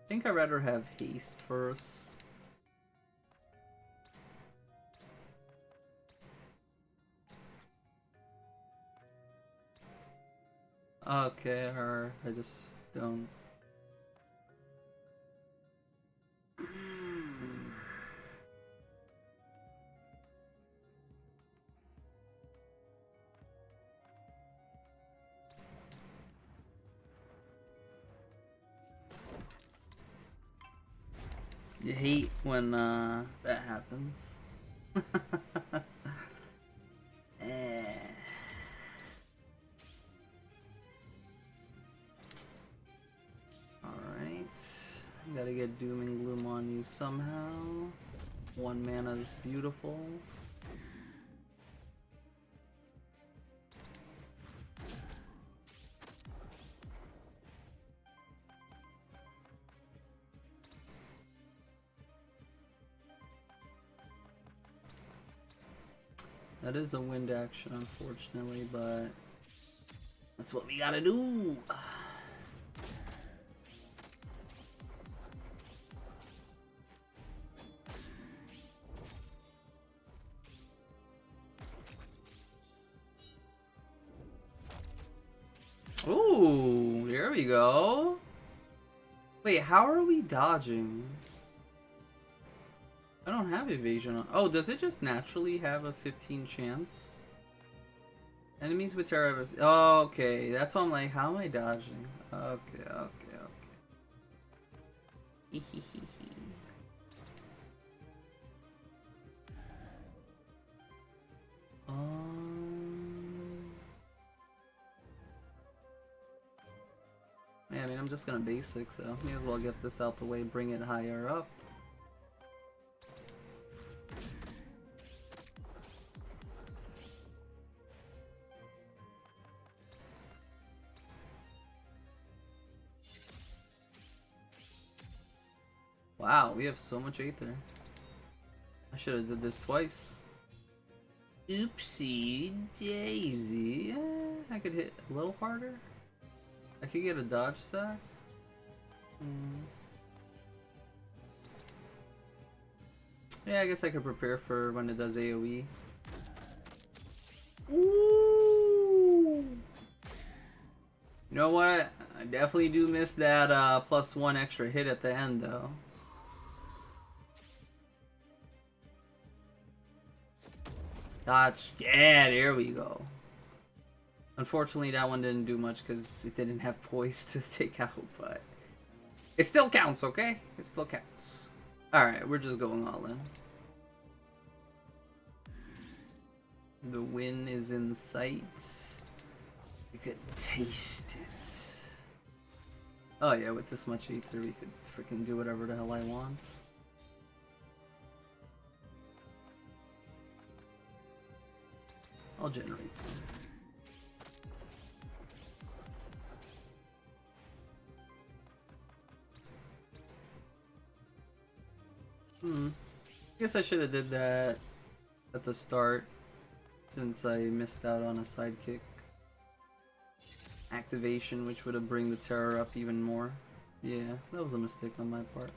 I think I'd rather have haste first. Okay, or I just don't. You hate when that happens. Alright. Gotta get Doom and Gloom on you somehow. 1 mana is beautiful. That is a wind action, unfortunately, but that's what we gotta do. Ooh, there we go. Wait, how are we dodging? I don't have evasion on. Oh, does it just naturally have a 15 chance? Enemies with terror have a... Oh, okay. That's why I'm like, how am I dodging? Okay, okay, okay. Yeah, I mean, I'm just gonna basic, so may as well get this out the way, bring it higher up. Wow, we have so much Aether. I should have did this twice. Oopsie daisy. I could hit a little harder. I could get a dodge stack. Yeah, I guess I could prepare for when it does AoE. Ooh. You know what? I definitely do miss that +1 extra hit at the end, though. Dodge. Yeah, there we go. Unfortunately, that one didn't do much because it didn't have poise to take out, but it still counts, okay? It still counts. Alright, we're just going all in. The win is in sight. You could taste it. Oh yeah, with this much ether, we could freaking do whatever the hell I want. I'll generate some. Guess I should have did that at the start, since I missed out on a sidekick activation, which would have bring the terror up even more. Yeah, that was a mistake on my part.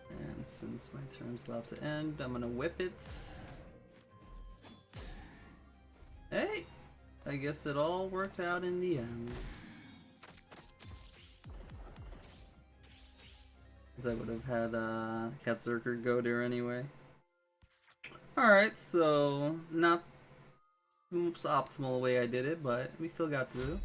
And since my turn's about to end, I'm gonna whip it. Hey! I guess it all worked out in the end. Because I would have had Katzerker go there anyway. Alright, so not the most optimal way I did it, but we still got through.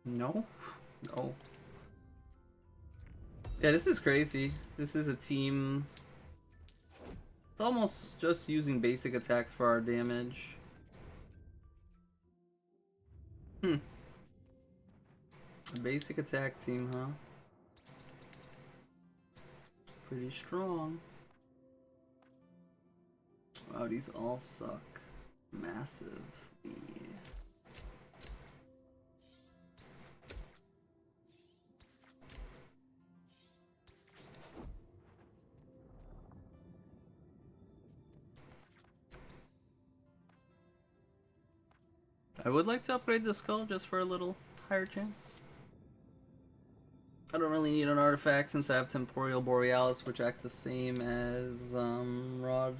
No? No. Yeah, this is crazy. This is a team. It's almost just using basic attacks for our damage. A basic attack team, huh? Pretty strong. Wow, these all suck massively. I would like to upgrade the skull just for a little higher chance. I don't really need an artifact since I have Temporal Borealis, which acts the same as Rod.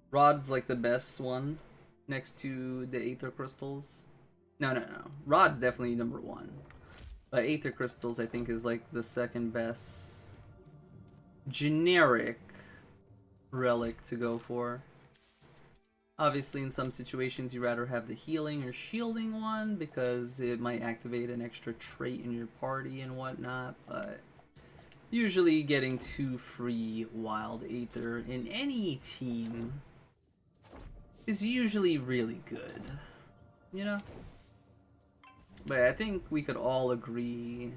Rod's like the best one next to the Aether Crystals. No. Rod's definitely number 1. But Aether Crystals I think is like the second best generic relic to go for. Obviously, in some situations, you rather have the healing or shielding one because it might activate an extra trait in your party and whatnot, but usually getting 2 free wild Aether in any team is usually really good, you know? But I think we could all agree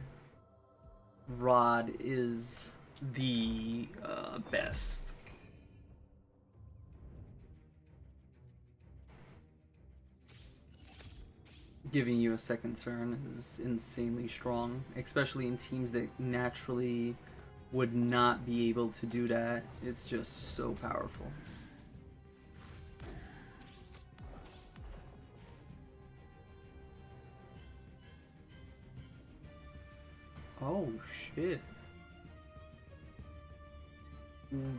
Rod is the best. Giving you a second turn is insanely strong, especially in teams that naturally would not be able to do that. It's just so powerful. Oh shit.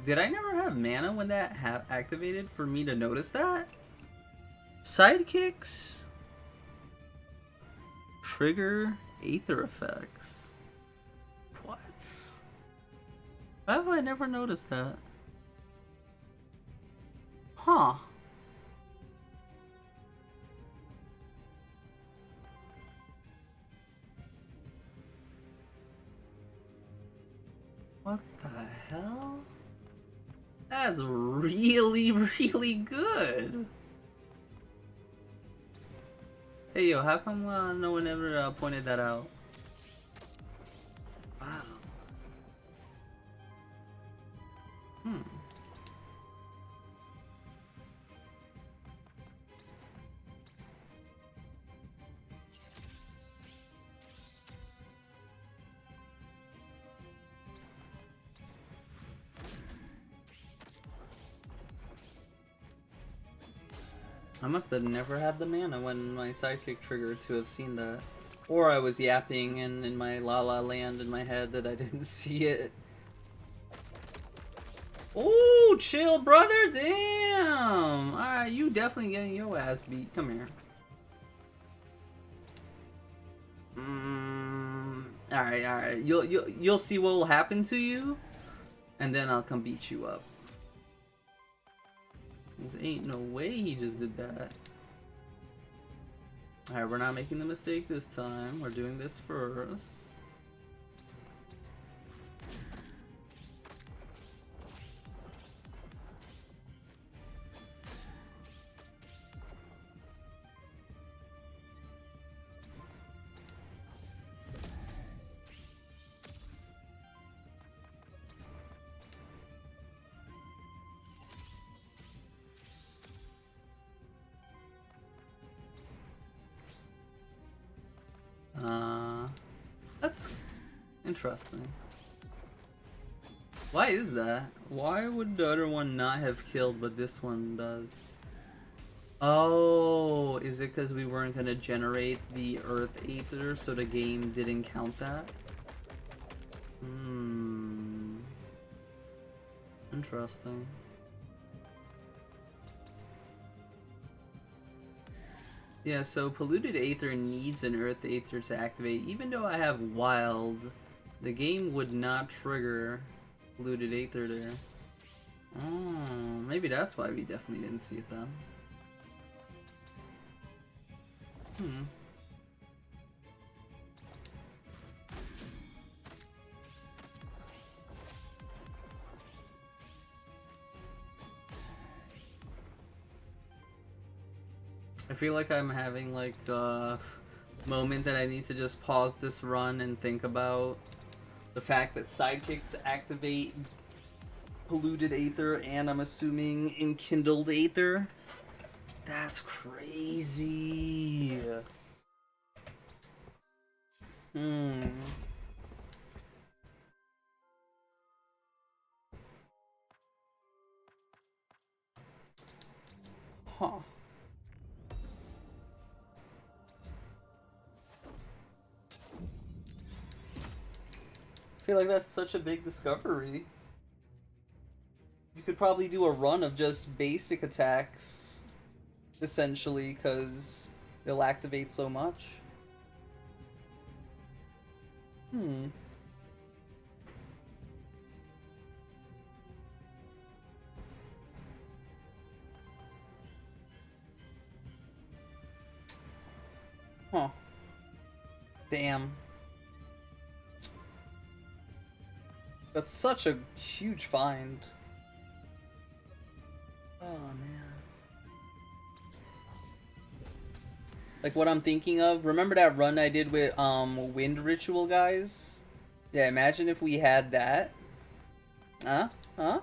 Did I never have mana when that activated for me to notice that? Sidekicks trigger Aether effects. What? Why have I never noticed that? Huh. What the hell? That's really, really good. Hey yo, how come no one ever pointed that out? Wow. I must have never had the mana when my sidekick triggered to have seen that. Or I was yapping and in my la la land in my head that I didn't see it. Oh, chill, brother! Damn! Alright, you definitely getting your ass beat. Come here. Alright. You'll see what will happen to you, and then I'll come beat you up. There ain't no way he just did that. Alright, we're not making the mistake this time. We're doing this first. That's interesting. Why is that? Why would the other one not have killed, but this one does? Oh, is it because we weren't going to generate the Earth Aether, so the game didn't count that? Interesting. Yeah, so Polluted Aether needs an Earth Aether to activate. Even though I have Wild, the game would not trigger Polluted Aether there. Oh, maybe that's why we definitely didn't see it then. I feel like I'm having like a moment that I need to just pause this run and think about the fact that sidekicks activate Polluted Aether and I'm assuming Enkindled Aether. That's crazy. Huh. I feel like that's such a big discovery. You could probably do a run of just basic attacks, essentially, because they'll activate so much. Huh. Damn. That's such a huge find. Oh, man. Like, what I'm thinking of, remember that run I did with, Wind Ritual, guys? Yeah, imagine if we had that. Huh? You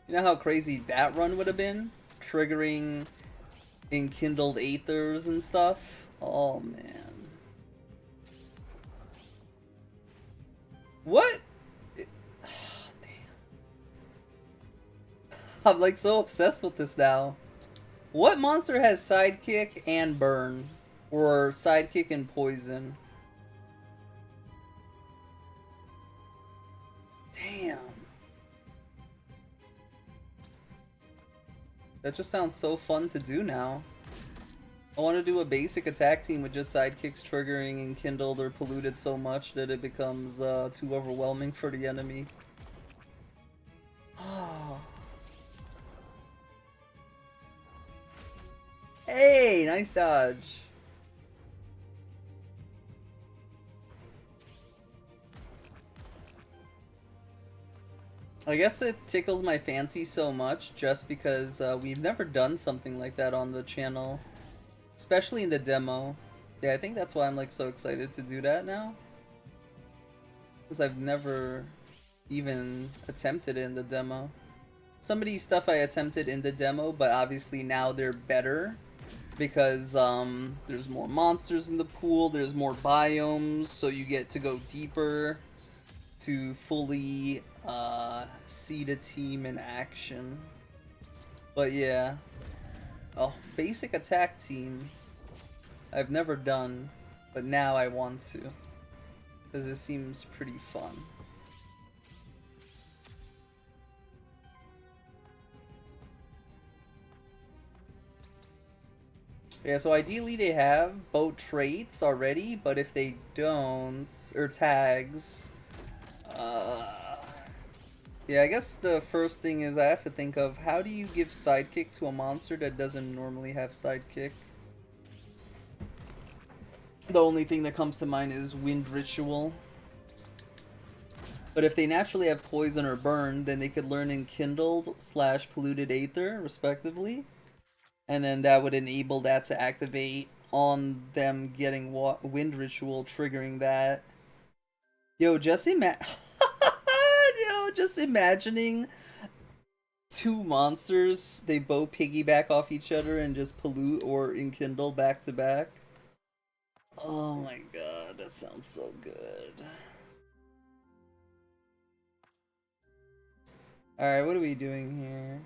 know how crazy that run would have been? Triggering Enkindled Aethers and stuff? Oh, man. What? I'm like so obsessed with this now. What monster has sidekick and burn? Or sidekick and poison? Damn. That just sounds so fun to do now. I want to do a basic attack team with just sidekicks triggering Enkindled or Polluted so much that it becomes too overwhelming for the enemy. Hey, nice dodge. I guess it tickles my fancy so much just because we've never done something like that on the channel. Especially in the demo. Yeah, I think that's why I'm like so excited to do that now. Because I've never even attempted it in the demo. Some of these stuff I attempted in the demo, but obviously now they're better. Because there's more monsters in the pool, there's more biomes, so you get to go deeper to fully see the team in action. But yeah. a basic attack team I've never done, but now I want to, because it seems pretty fun. Yeah, so ideally they have boat traits already, but if they don't, or tags, yeah, I guess the first thing is I have to think of how do you give sidekick to a monster that doesn't normally have sidekick? The only thing that comes to mind is Wind Ritual. But if they naturally have poison or burn, then they could learn Enkindled / Polluted Aether, respectively. And then that would enable that to activate on them getting Wind Ritual, triggering that. Yo, just just imagining two monsters, they both piggyback off each other and just pollute or enkindle back to back. Oh my god, that sounds so good. Alright, what are we doing here?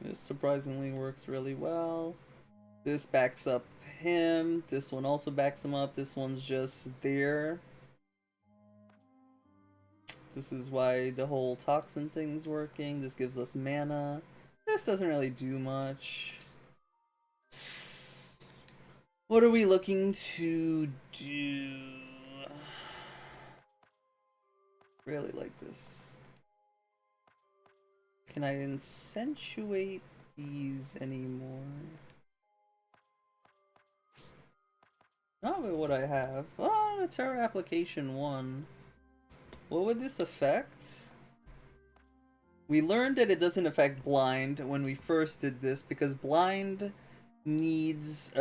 This surprisingly works really well. This backs up him. This one also backs him up. This one's just there. This is why the whole toxin thing's working. This gives us mana. This doesn't really do much. What are we looking to do? Really like this. Can I accentuate these anymore? Not with what I have. Oh, the Terra Application 1. What would this affect? We learned that it doesn't affect blind when we first did this because blind needs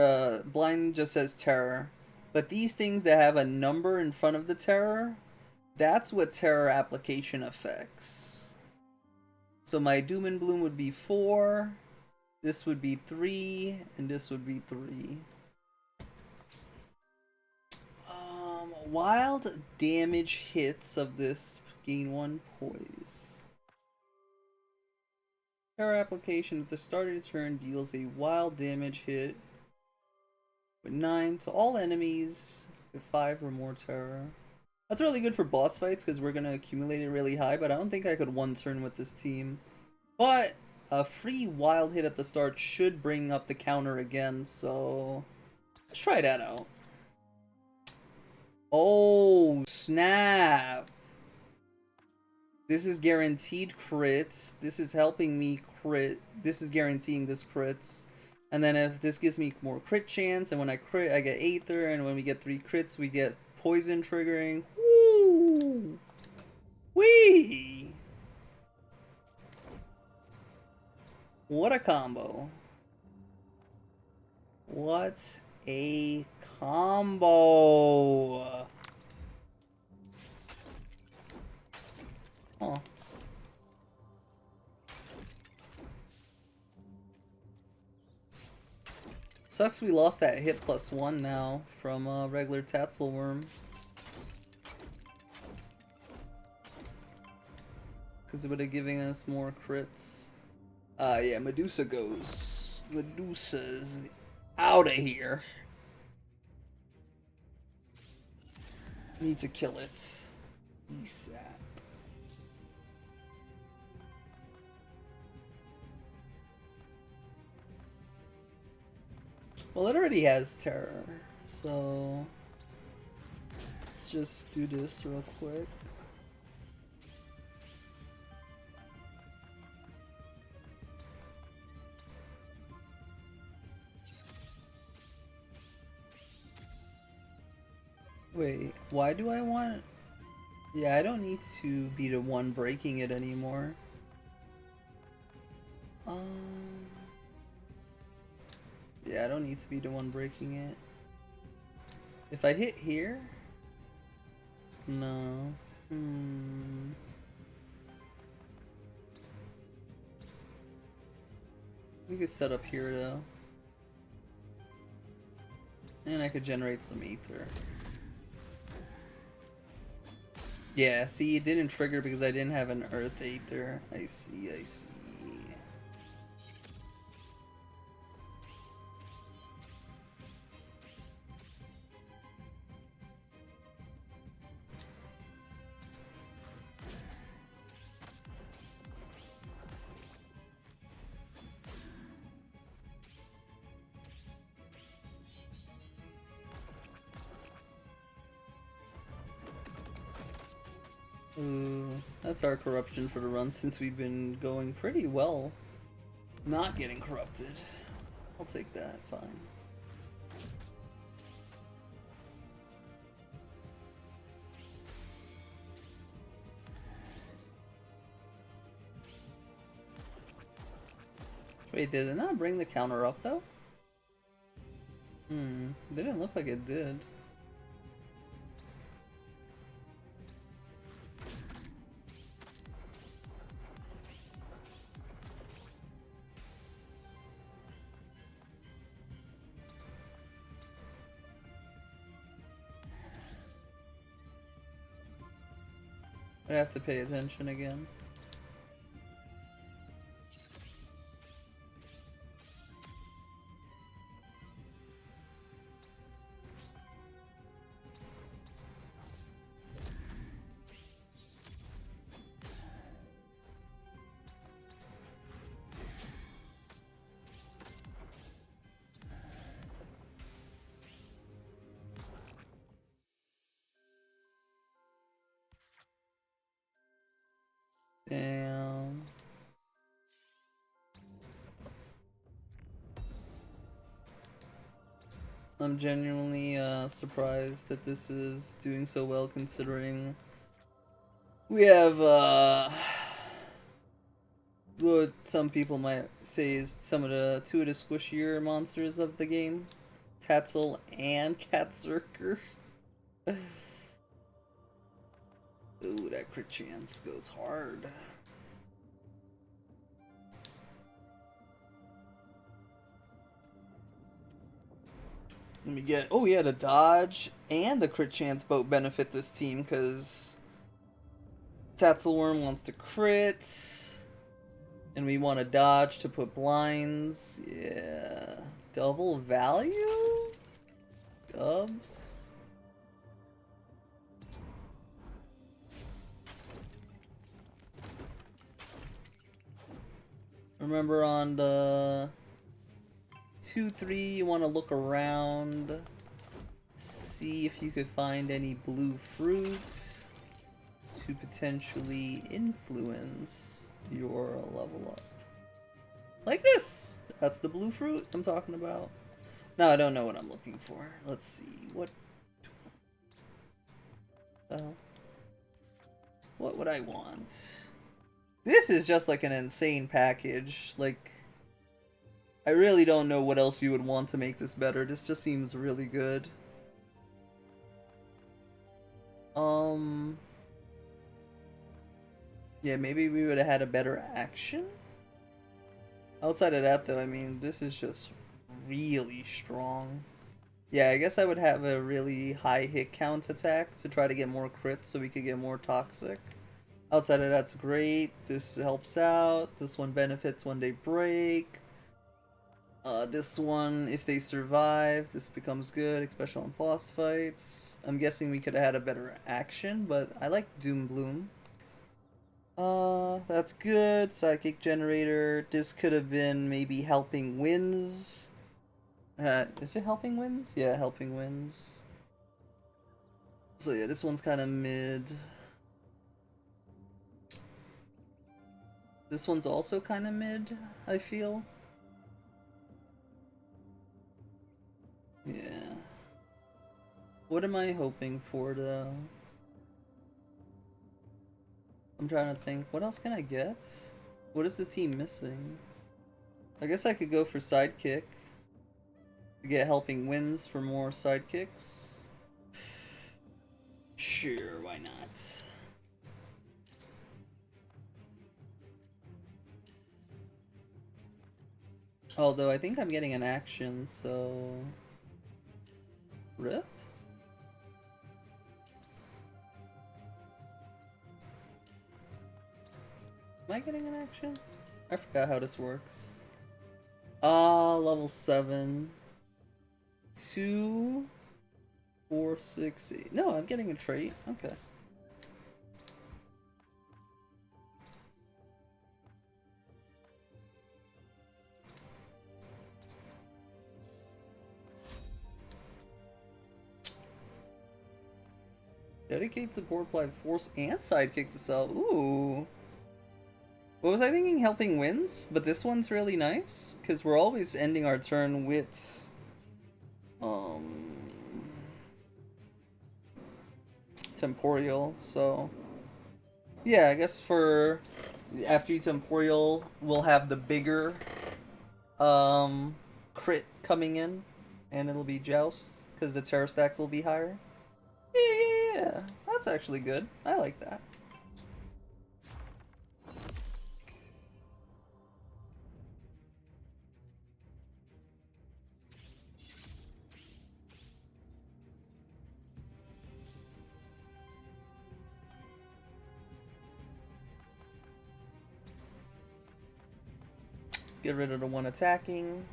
blind just says terror. But these things that have a number in front of the terror, that's what terror application affects. So my doom and bloom would be 4, this would be 3, and this would be 3. Wild damage hits of this gain 1 poise. Terror application at the start of the turn deals a wild damage hit with 9 to all enemies with 5 or more terror. That's really good for boss fights because we're gonna accumulate it really high, but I don't think I could one turn with this team. But a free wild hit at the start should bring up the counter again, so let's try that out. Oh, snap. This is guaranteed crits. This is helping me crit. This is guaranteeing this crits. And then if this gives me more crit chance, and when I crit, I get Aether, and when we get 3 crits, we get poison triggering. Woo! Wee! What a combo. What a combo. Oh. Sucks we lost that hit +1 now from regular Tatzelwurm. Because it would have given us more crits. Yeah, Medusa goes. Medusa's out of here. Need to kill it. ASAP. Well, it already has terror, so let's just do this real quick. Wait, why do I want... Yeah, I don't need to be the one breaking it anymore. Yeah, I don't need to be the one breaking it. If I hit here? No. We could set up here though. And I could generate some ether. Yeah, see, it didn't trigger because I didn't have an Earth Aether. I see, I see. Ooh, that's our corruption for the run since we've been going pretty well. Not getting corrupted. I'll take that, fine. Wait, did it not bring the counter up though? Didn't look like it did. I have to pay attention again. Damn. I'm genuinely surprised that this is doing so well considering we have what some people might say is two of the squishier monsters of the game. Tatzel and Katzerker. Ooh, that crit chance goes hard. Let me get. Oh yeah, the dodge and the crit chance both benefit this team because Tatzelwurm wants to crit, and we want to dodge to put blinds. Yeah, double value. Dubs. Remember on the 2-3, you want to look around, see if you could find any blue fruit to potentially influence your level up. Like this! That's the blue fruit I'm talking about. Now I don't know what I'm looking for. Let's see. What would I want? This is just like an insane package. Like, I really don't know what else you would want to make this better. This just seems really good. Yeah, maybe we would have had a better action. Outside of that, though, I mean, this is just really strong. Yeah, I guess I would have a really high hit count attack to try to get more crits so we could get more toxic. Outside of that's great. This helps out. This one benefits when they break. This one, if they survive, this becomes good, especially on boss fights. I'm guessing we could have had a better action, but I like Doom Bloom. That's good. Psychic Generator. This could have been maybe Helping Winds. Is it Helping Winds? Yeah, Helping Winds. So yeah, this one's kind of mid. This one's also kind of mid, I feel. Yeah. What am I hoping for, though? I'm trying to think. What else can I get? What is the team missing? I guess I could go for Sidekick. To get Helping Winds for more sidekicks. Sure, why not? Although I think I'm getting an action, so... Rip? I getting an action? I forgot how this works. Level 7. 2, 4, 6, 8. No, I'm getting a trait. Okay. Dedicate support, apply force and sidekick to sell. Ooh. What was I thinking? Helping wins? But this one's really nice because we're always ending our turn with Temporeal. So yeah, I guess for after you Temporeal, we'll have the bigger crit coming in, and it'll be Joust because the Terror stacks will be higher. Yeah, that's actually good. I like that. Get rid of the one attacking.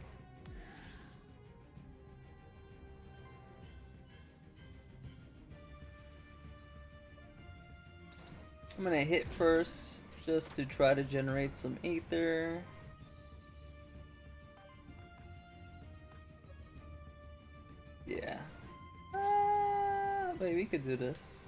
I'm gonna hit first, just to try to generate some Aether. Yeah. Wait, we could do this.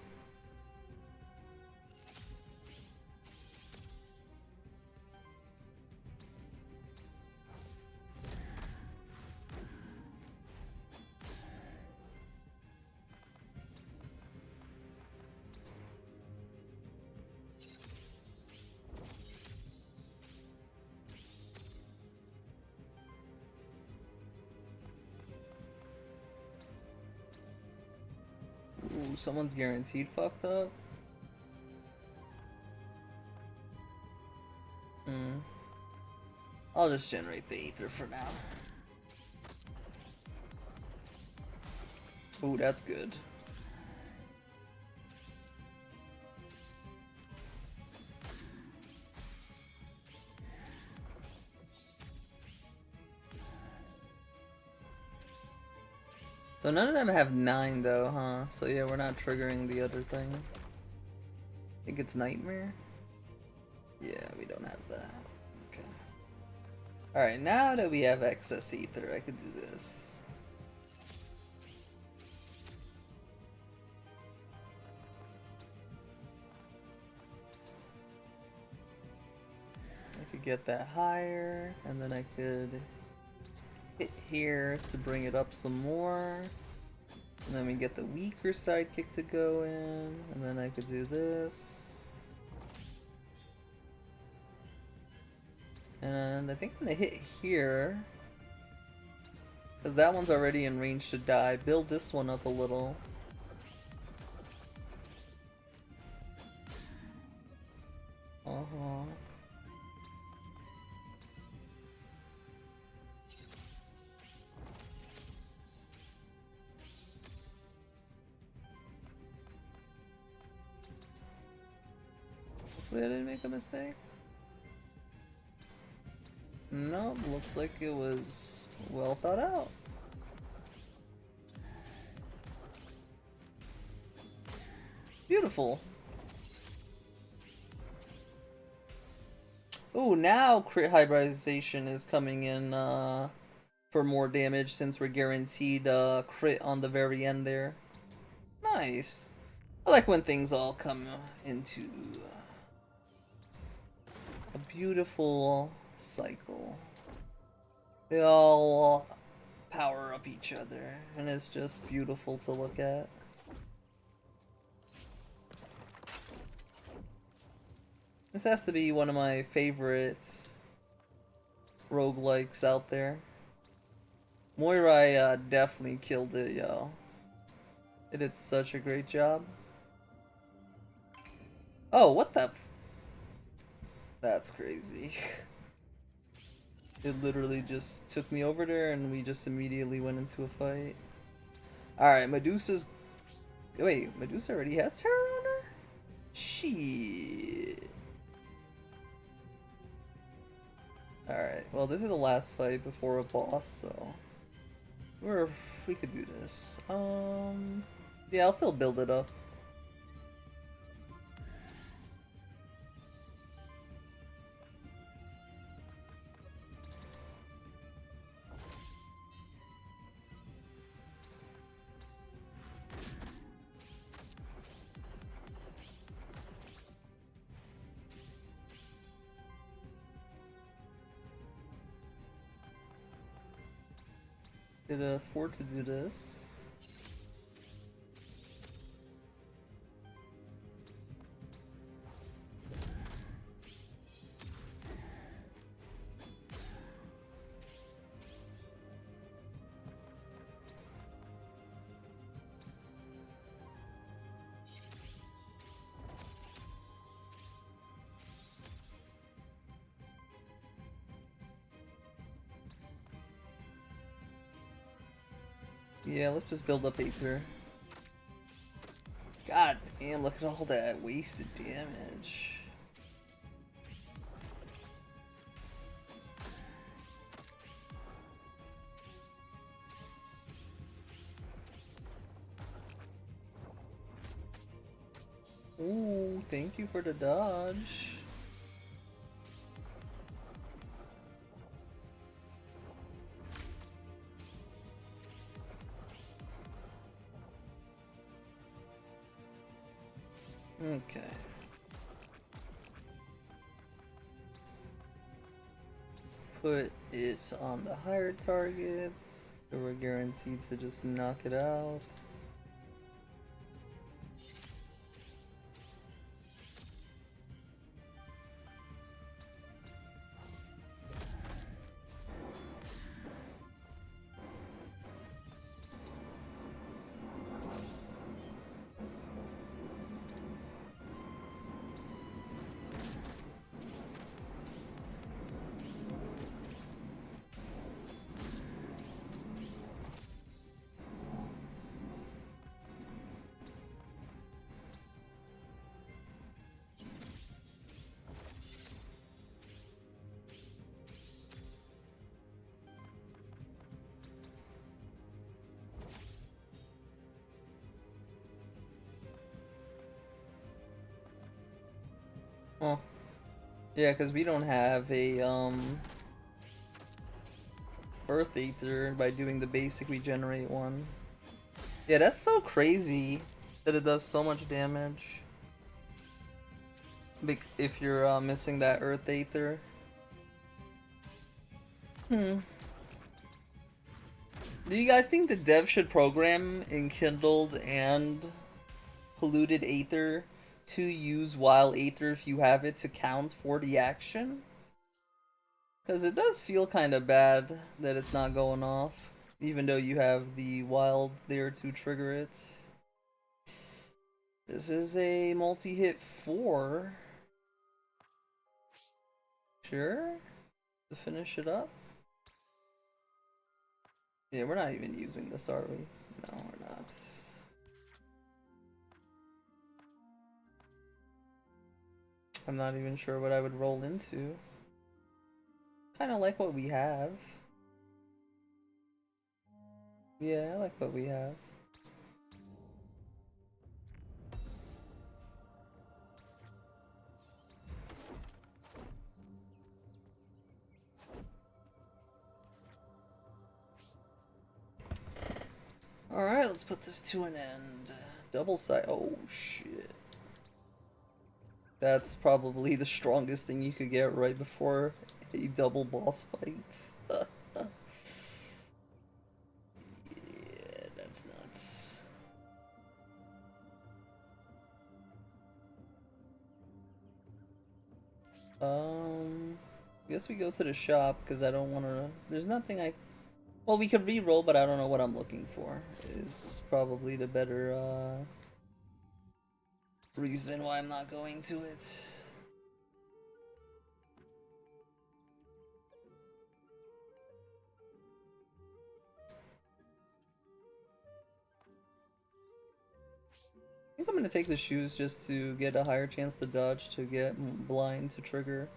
Ooh, someone's guaranteed fucked up. I'll just generate the Aether for now. Ooh, that's good. So none of them have 9 though, huh? So yeah, we're not triggering the other thing. I think it's Nightmare? Yeah, we don't have that. Okay. Alright, now that we have excess Aether, I could do this. I could get that higher, and then I could hit here to bring it up some more. And then we get the weaker sidekick to go in, and then I could do this. And I think I'm gonna hit here, because that one's already in range to die. Build this one up a little. Hopefully I didn't make a mistake. Nope, looks like it was well thought out. Beautiful. Ooh, now crit hybridization is coming in for more damage since we're guaranteed crit on the very end there. Nice. I like when things all come into a beautiful cycle. They all power up each other, and it's just beautiful to look at. This has to be one of my favorite roguelikes out there. Moirai definitely killed it, yo. It did such a great job. Oh, what the f— that's crazy. It literally just took me over there and we just immediately went into a fight. Alright, Medusa's— wait, Medusa already has Terror on her? Shit. Alright, well this is the last fight before a boss, so we could do this. Yeah, I'll still build it up. Could afford to do this. Yeah, let's just build up Aether. God damn, look at all that wasted damage. Ooh, thank you for the dodge. Okay. Put it on the higher targets, so we're guaranteed to just knock it out. Oh. Yeah, because we don't have a, Earth Aether. By doing the basic, we generate one. Yeah, that's so crazy that it does so much damage. If you're, missing that Earth Aether. Do you guys think the dev should program enkindled and polluted Aether to use while Aether if you have it to count for the action? Because it does feel kind of bad that it's not going off, even though you have the wild there to trigger it. This is a multi-hit 4. Sure? To finish it up? Yeah, we're not even using this, are we? No, we're not. I'm not even sure what I would roll into. Kind of like what we have. Yeah, I like what we have. Alright, let's put this to an end. Double side. Oh, shit. That's probably the strongest thing you could get right before a double boss fight. Yeah, that's nuts. Guess we go to the shop because I don't want to. There's nothing I. Well, we could re-roll, but I don't know what I'm looking for. Is probably the better reason why I'm not going to it. I think I'm gonna take the shoes just to get a higher chance to dodge, to get blind to trigger.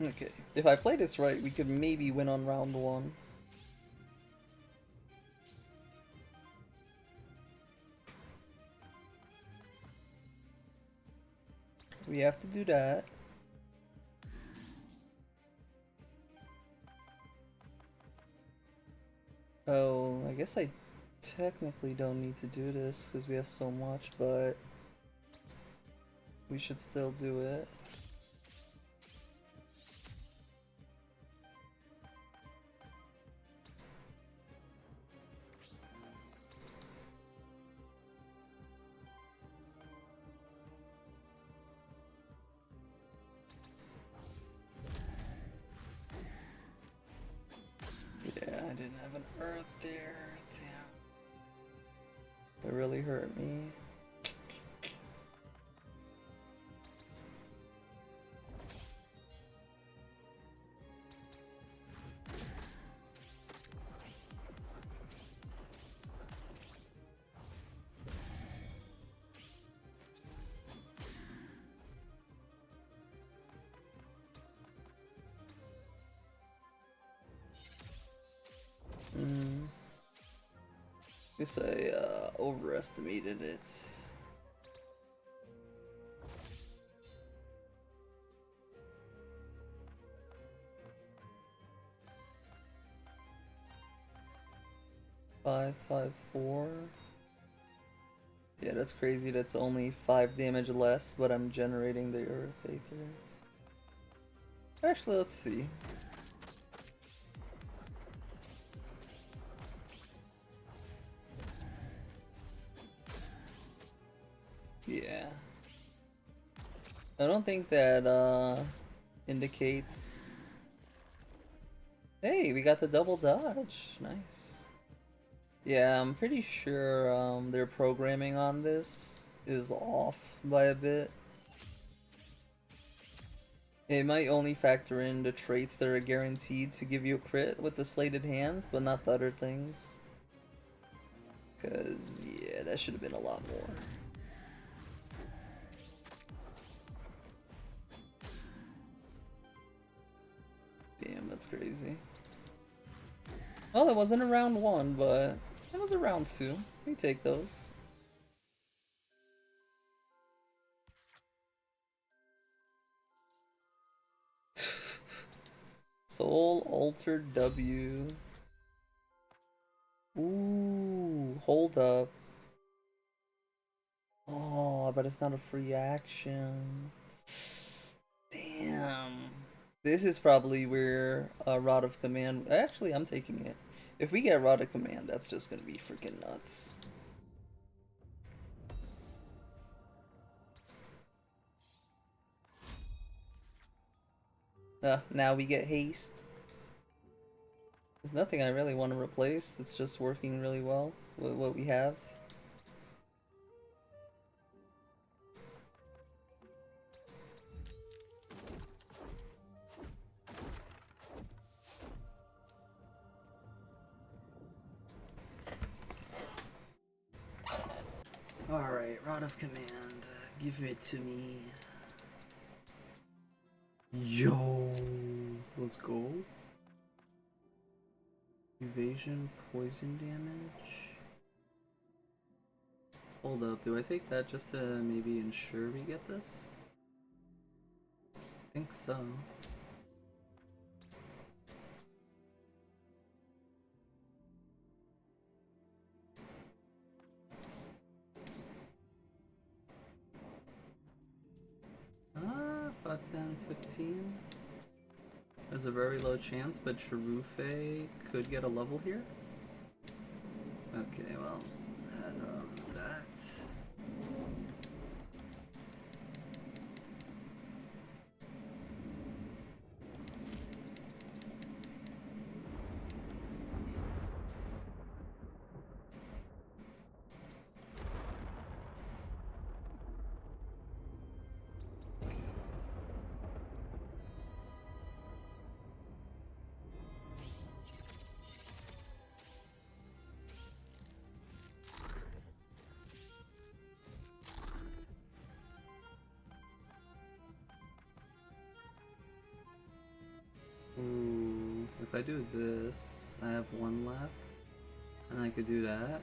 Okay, if I play this right, we could maybe win on round 1. We have to do that. Oh, I guess I technically don't need to do this because we have so much, but we should still do it. Yeah, I didn't have an earth there. Damn. That really hurt me. Guess I overestimated it. Five, 5, 4. Yeah, that's crazy. That's only 5 damage less, but I'm generating the Earth Aether. Actually, let's see. Yeah. I don't think that indicates. Hey, we got the double dodge. Nice. Yeah, I'm pretty sure their programming on this is off by a bit. It might only factor in the traits that are guaranteed to give you a crit with the slated hands, but not the other things. Cause yeah, that should have been a lot more. Damn, that's crazy. Well, it wasn't a round 1, but it was a round 2. We take those. Soul Altered W. Ooh, hold up. Oh, but it's not a free action. Damn. This is probably where Rod of Command. Actually, I'm taking it. If we get Rod of Command, that's just gonna be freaking nuts. Now we get haste. There's nothing I really want to replace. It's just working really well with what we have. Alright, Rod of Command. Give it to me. Yo! Let's go. Evasion, poison damage. Hold up, do I take that just to maybe ensure we get this? I think so. Ah, 5, 10, 15. There's a very low chance, but Cherufe could get a level here. Okay, well, that. if I do this, I have one left. And I could do that.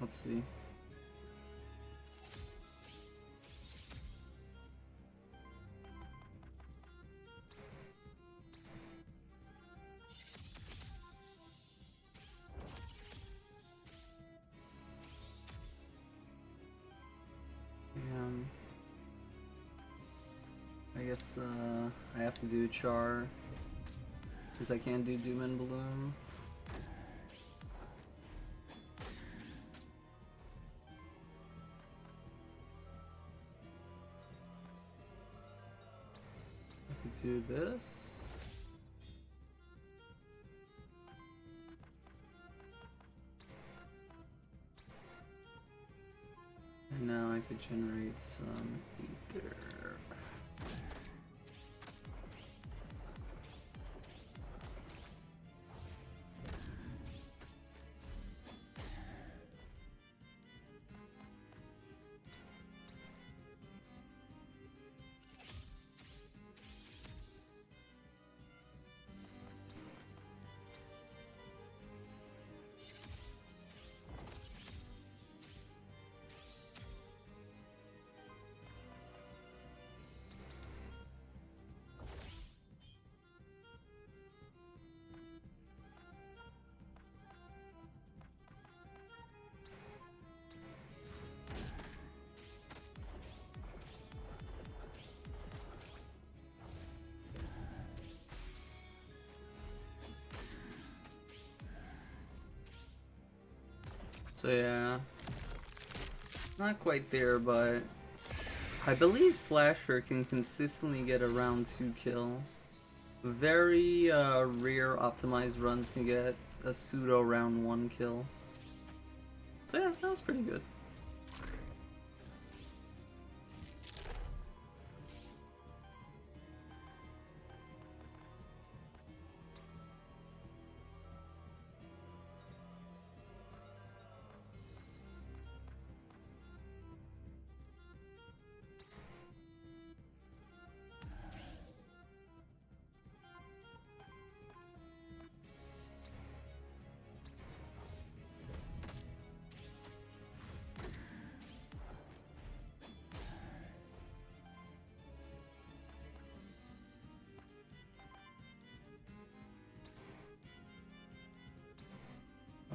Let's see. I guess I have to do Char because I can't do Doom and Bloom. I could do this. And now I could generate some ether. So yeah, not quite there, but I believe Slasher can consistently get around 2 kill. Very rare optimized runs can get a pseudo round 1 kill. So yeah, that was pretty good.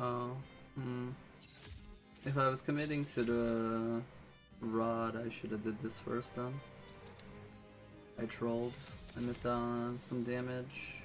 Oh, If I was committing to the rod, I should have did this first then. I trolled. I missed out on some damage.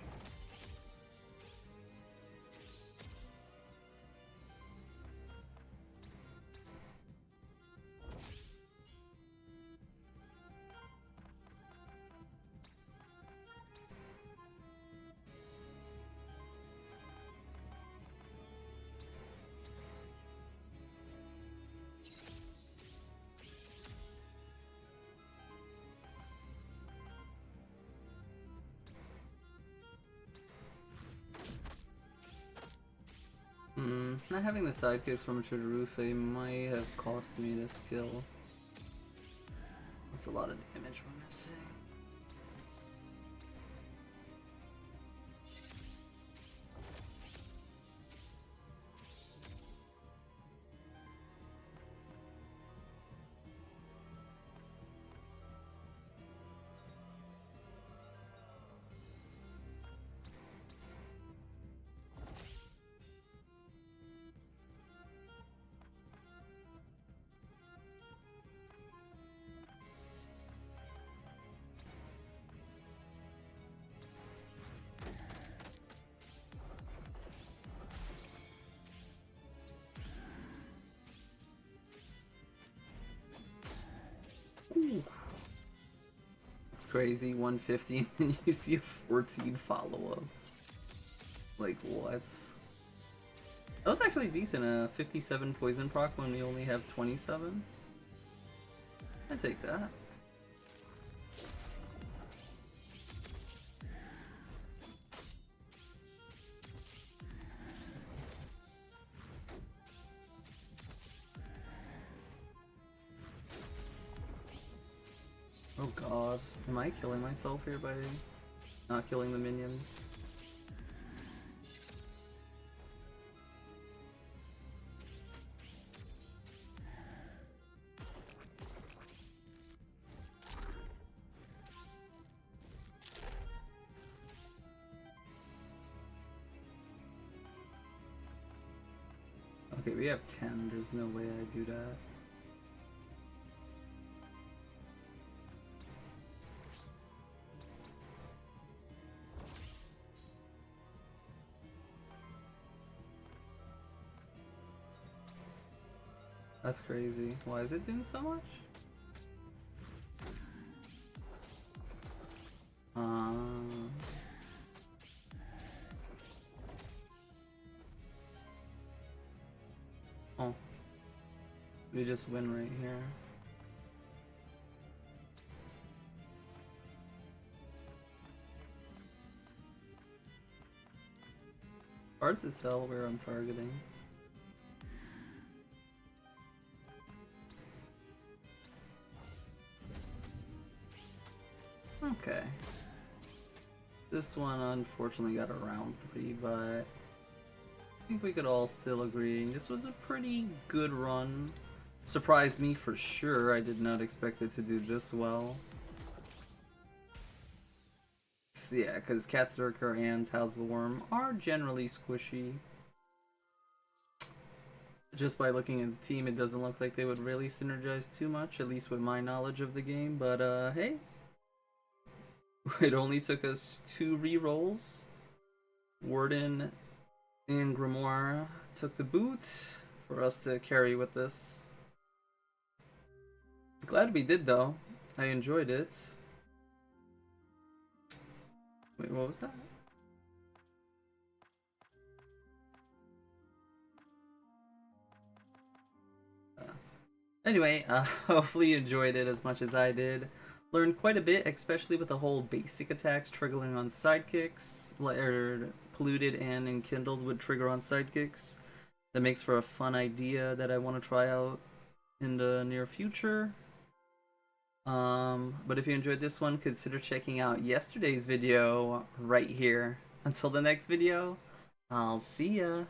Not having the sidekicks from Chidarufe might have cost me this kill. That's a lot of damage we're missing. Ooh. It's crazy, 150 and then you see a 14 follow-up. Like, what? That was actually decent, a 57 poison proc when we only have 27. I take that. Oh god, am I killing myself here by not killing the minions? Okay, we have 10. There's no way I do that. That's crazy. Why is it doing so much? Oh. We just win right here. Hard to tell where I'm targeting. Okay. This one unfortunately got a round 3, but I think we could all still agree this was a pretty good run. Surprised me for sure. I did not expect it to do this well. So yeah, because Katzerker and Tatzelwurm are generally squishy. Just by looking at the team, it doesn't look like they would really synergize too much, at least with my knowledge of the game, but hey. It only took us 2 rerolls. Warden and Grimoire took the boot for us to carry with this. Glad we did though. I enjoyed it. Wait, what was that? Anyway, hopefully you enjoyed it as much as I did. Learned quite a bit, especially with the whole basic attacks triggering on sidekicks, or polluted and enkindled would trigger on sidekicks. That makes for a fun idea that I want to try out in the near future. But if you enjoyed this one, consider checking out yesterday's video right here. Until the next video, I'll see ya.